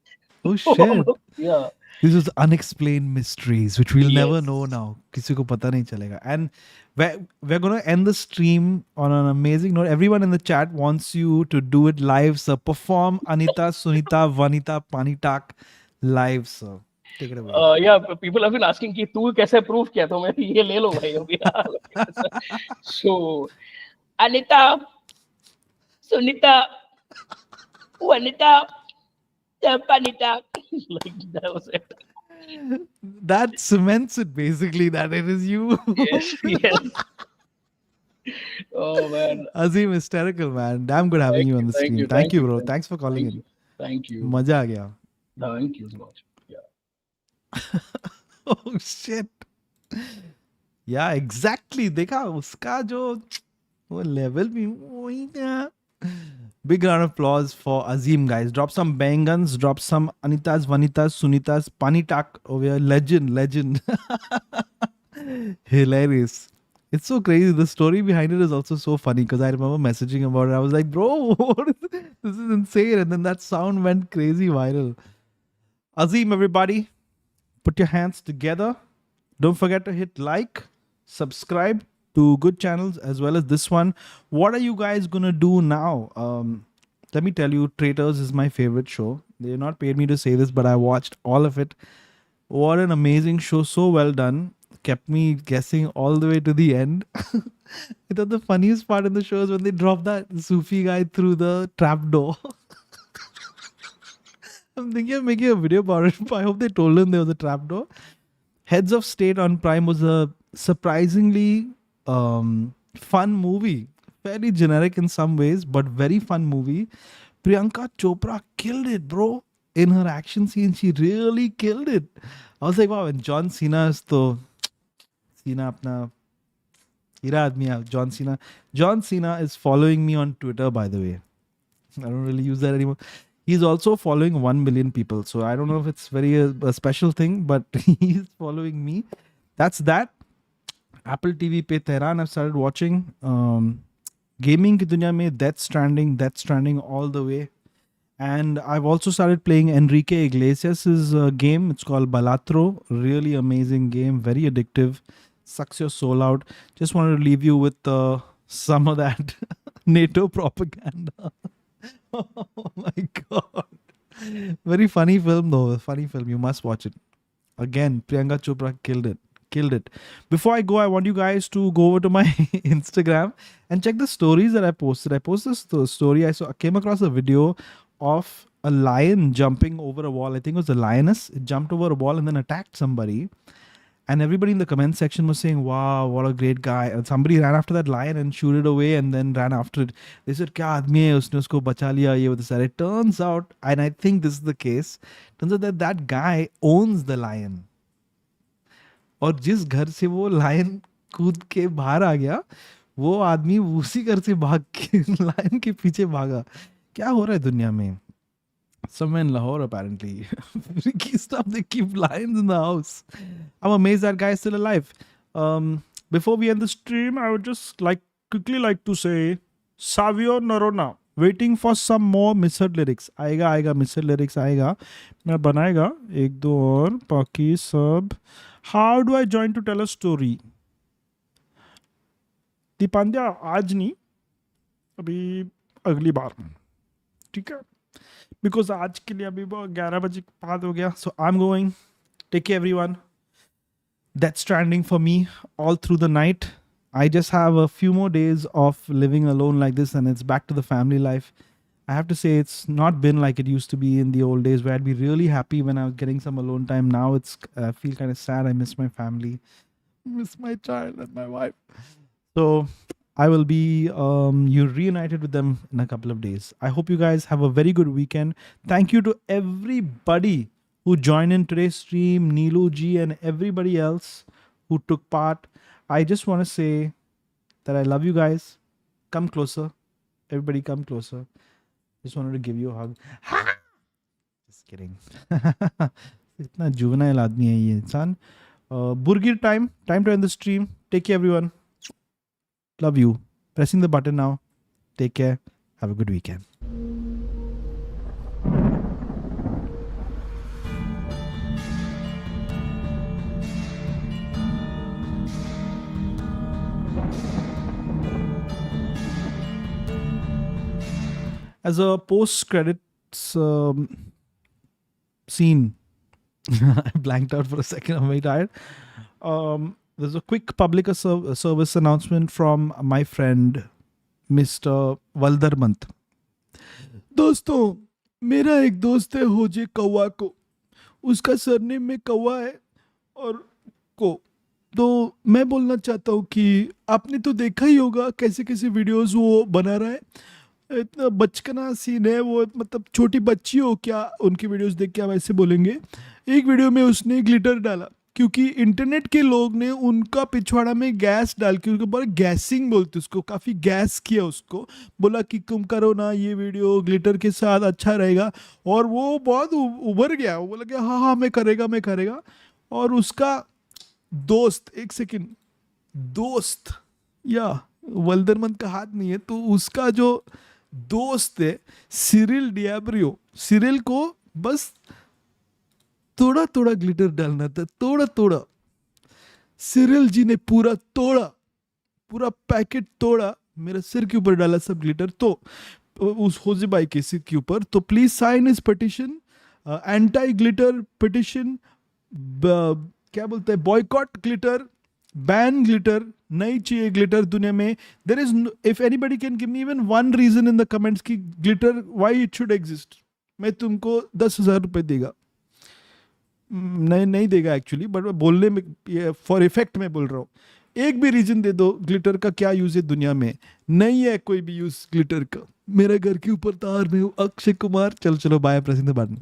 Speaker 1: Oh shit.
Speaker 8: Yeah.
Speaker 1: This is unexplained mysteries which we'll never
Speaker 8: Yes.
Speaker 1: know now. किसी को पता नहीं चलेगा. And we're going to end the stream on an amazing note. Everyone in the chat wants you to do it live, sir. Perform Anita, Sunita, Vanita, Panitak live, sir. Take it away.
Speaker 8: Yeah, people have been asking कि तू कैसे proof किया, तो मैं ये ले लो भाई अभी. So, Anita, Sunita, Vanita, Panitak. Like that was it.
Speaker 1: That cements it basically that it is you.
Speaker 8: Yes, yes. Oh man.
Speaker 1: Azim, hysterical, man. Damn good having
Speaker 8: Thank
Speaker 1: you
Speaker 8: you,
Speaker 1: on the
Speaker 8: thank
Speaker 1: stream.
Speaker 8: you,
Speaker 1: Thank
Speaker 8: thank
Speaker 1: you,
Speaker 8: you,
Speaker 1: bro.
Speaker 8: thank
Speaker 1: Thanks for calling in.
Speaker 8: Thank you.
Speaker 1: मजा आ गया.
Speaker 8: Thank you so much. Yeah.
Speaker 1: Oh shit. Yeah, exactly. देखा उसका जो वो level भी वही था. Big round of applause for Azim, guys. Drop some bangans, drop some Anitas, Vanitas, Sunitas, Panitak over here. Legend. Hilarious. It's so crazy. The story behind it is also so funny because I remember messaging about it. I was like, bro, this is insane. And then that sound went crazy viral. Azim, everybody, put your hands together. Don't forget to hit like, subscribe to good channels as well as this one. What are you guys gonna do now? Let me tell you, Traitors is my favorite show. They're not paid me to say this, but I watched all of it. What an amazing show. So well done. Kept me guessing all the way to the end. I thought the funniest part in the show is when they drop that Sufi guy through the trap door. I'm thinking of making a video about it. I hope they told him there was a trap door. Heads of State on Prime was a surprisingly fun movie. Fairly generic in some ways, but very fun movie. Priyanka Chopra killed it, bro. In her action scene, she really killed it. I was like, wow, and John Cena is the Cena apna हीरा आदमी है. John Cena. John Cena is following me on Twitter, by the way. I don't really use that anymore. He's also following 1 million people. So I don't know if it's very a special thing, but he's following me. That's that. Apple TV pe Tehran I've started watching. Gaming ki dunya mein Death Stranding all the way. And I've also started playing Enrique Iglesias' game. It's called Balatro. Really amazing game. Very addictive. Sucks your soul out. Just wanted to leave you with some of that NATO propaganda. Oh my God. Very funny film though. Funny film. You must watch it. Again, Priyanka Chopra killed it. Before I go, I want you guys to go over to my Instagram and check the stories that I posted. I posted this story. I came across a video of a lion jumping over a wall. I think it was a lioness. It jumped over a wall and then attacked somebody. And everybody in the comment section was saying, wow, what a great guy. And somebody ran after that lion and shooed it away and then ran after it. They said, kya aadmi hai, usne usko bacha liya, ye wo this. It turns out, and I think this is the case, turns out that that guy owns the lion. और जिस घर से वो lion कूद के बाहर आ गया, वो आदमी उसी घर से भाग के लायन के पीछे भागा. क्या हो रहा है दुनिया में? Somewhere in Lahore, apparently. Freaky stuff. They keep lions in the house. I'm amazed that guy is still alive. Before we end the stream, I would just quickly like to say, Savio Norona, waiting for some more misheard lyrics. आएगा misheard lyrics आएगा. मैं बनाएगा एक दो और बाकी सब. How do I join to tell a story? दीपांड्या आज नहीं, अभी अगली बार. ठीक है? Because आज के लिए अभी 11 बजे बाद हो गया. So I'm going. Take care everyone. That's stranding for me all through the night. I just have a few more days of living alone like this and it's back to the family life. I have to say it's not been like it used to be in the old days where I'd be really happy when I was getting some alone time. Now it's I feel kind of sad. I miss my family. Miss my child and my wife. So I will be you reunited with them in a couple of days. I hope you guys have a very good weekend. Thank you to everybody who joined in today's stream, Neelu ji and everybody else who took part. I just want to say that I love you guys. Come closer. Everybody come closer. Just wanted to give you a hug. Just kidding. इतना juvenile आदमी है ये इंसान. Burgir time to end the stream. Take care everyone. Love you. Pressing the button now. Take care. Have a good weekend. As a post-credits scene, I blanked out for a second. I'm very tired. There's a quick public service announcement from my friend, Mr. Valdarmant. दोस्तों, मेरा एक दोस्त है होजे कौवा को. उसका surname में कौवा है और को. तो मैं बोलना चाहता हूँ कि आपने तो देखा ही होगा कैसे कैसे वीडियोस वो बना रहा है. इतना बचकाना सीन है वो, मतलब छोटी बच्ची हो क्या उनकी वीडियोस देख के आप ऐसे बोलेंगे. एक वीडियो में उसने ग्लिटर डाला क्योंकि इंटरनेट के लोग ने उनका पिछवाड़ा में गैस डाल के उसके ऊपर गैसिंग बोलते उसको, काफ़ी गैस किया उसको, बोला कि तुम करो ना ये वीडियो ग्लिटर के साथ अच्छा रहेगा. और वो बहुत उभर गया. वो बोला कि हाँ मैं करेगा. और उसका दोस्त, एक सेकेंड, दोस्त या वल्दरमंद का हाथ नहीं है, तो उसका जो दोस्त है सिरिल डियाब्रियो, सिरिल को बस थोड़ा थोड़ा ग्लिटर डालना था, थोड़ा. सिरिल जी ने पूरा तोड़ा, पूरा पैकेट तोड़ा, मेरे सिर के ऊपर डाला सब ग्लिटर. तो उस होज़ाई के सिर के ऊपर. तो प्लीज साइन इस पिटिशन, एंटी ग्लिटर पिटिशन, क्या बोलते हैं, बॉयकॉट ग्लिटर, बैन ग्लिटर, नहीं चाहिए ग्लिटर दुनिया में. There is, if anybody can give me even one reason in the comments कि glitter why it should exist, मैं तुमको 10,000 रुपये देगा. नहीं देगा एक्चुअली, बट बोलने में फॉर इफेक्ट में बोल रहा हूँ. एक भी रीजन दे दो ग्लिटर का क्या यूज है दुनिया में. नहीं है कोई भी यूज ग्लिटर का. मेरे घर के ऊपर तार में हूँ. अक्षय कुमार. चलो बाय. Pressing the button.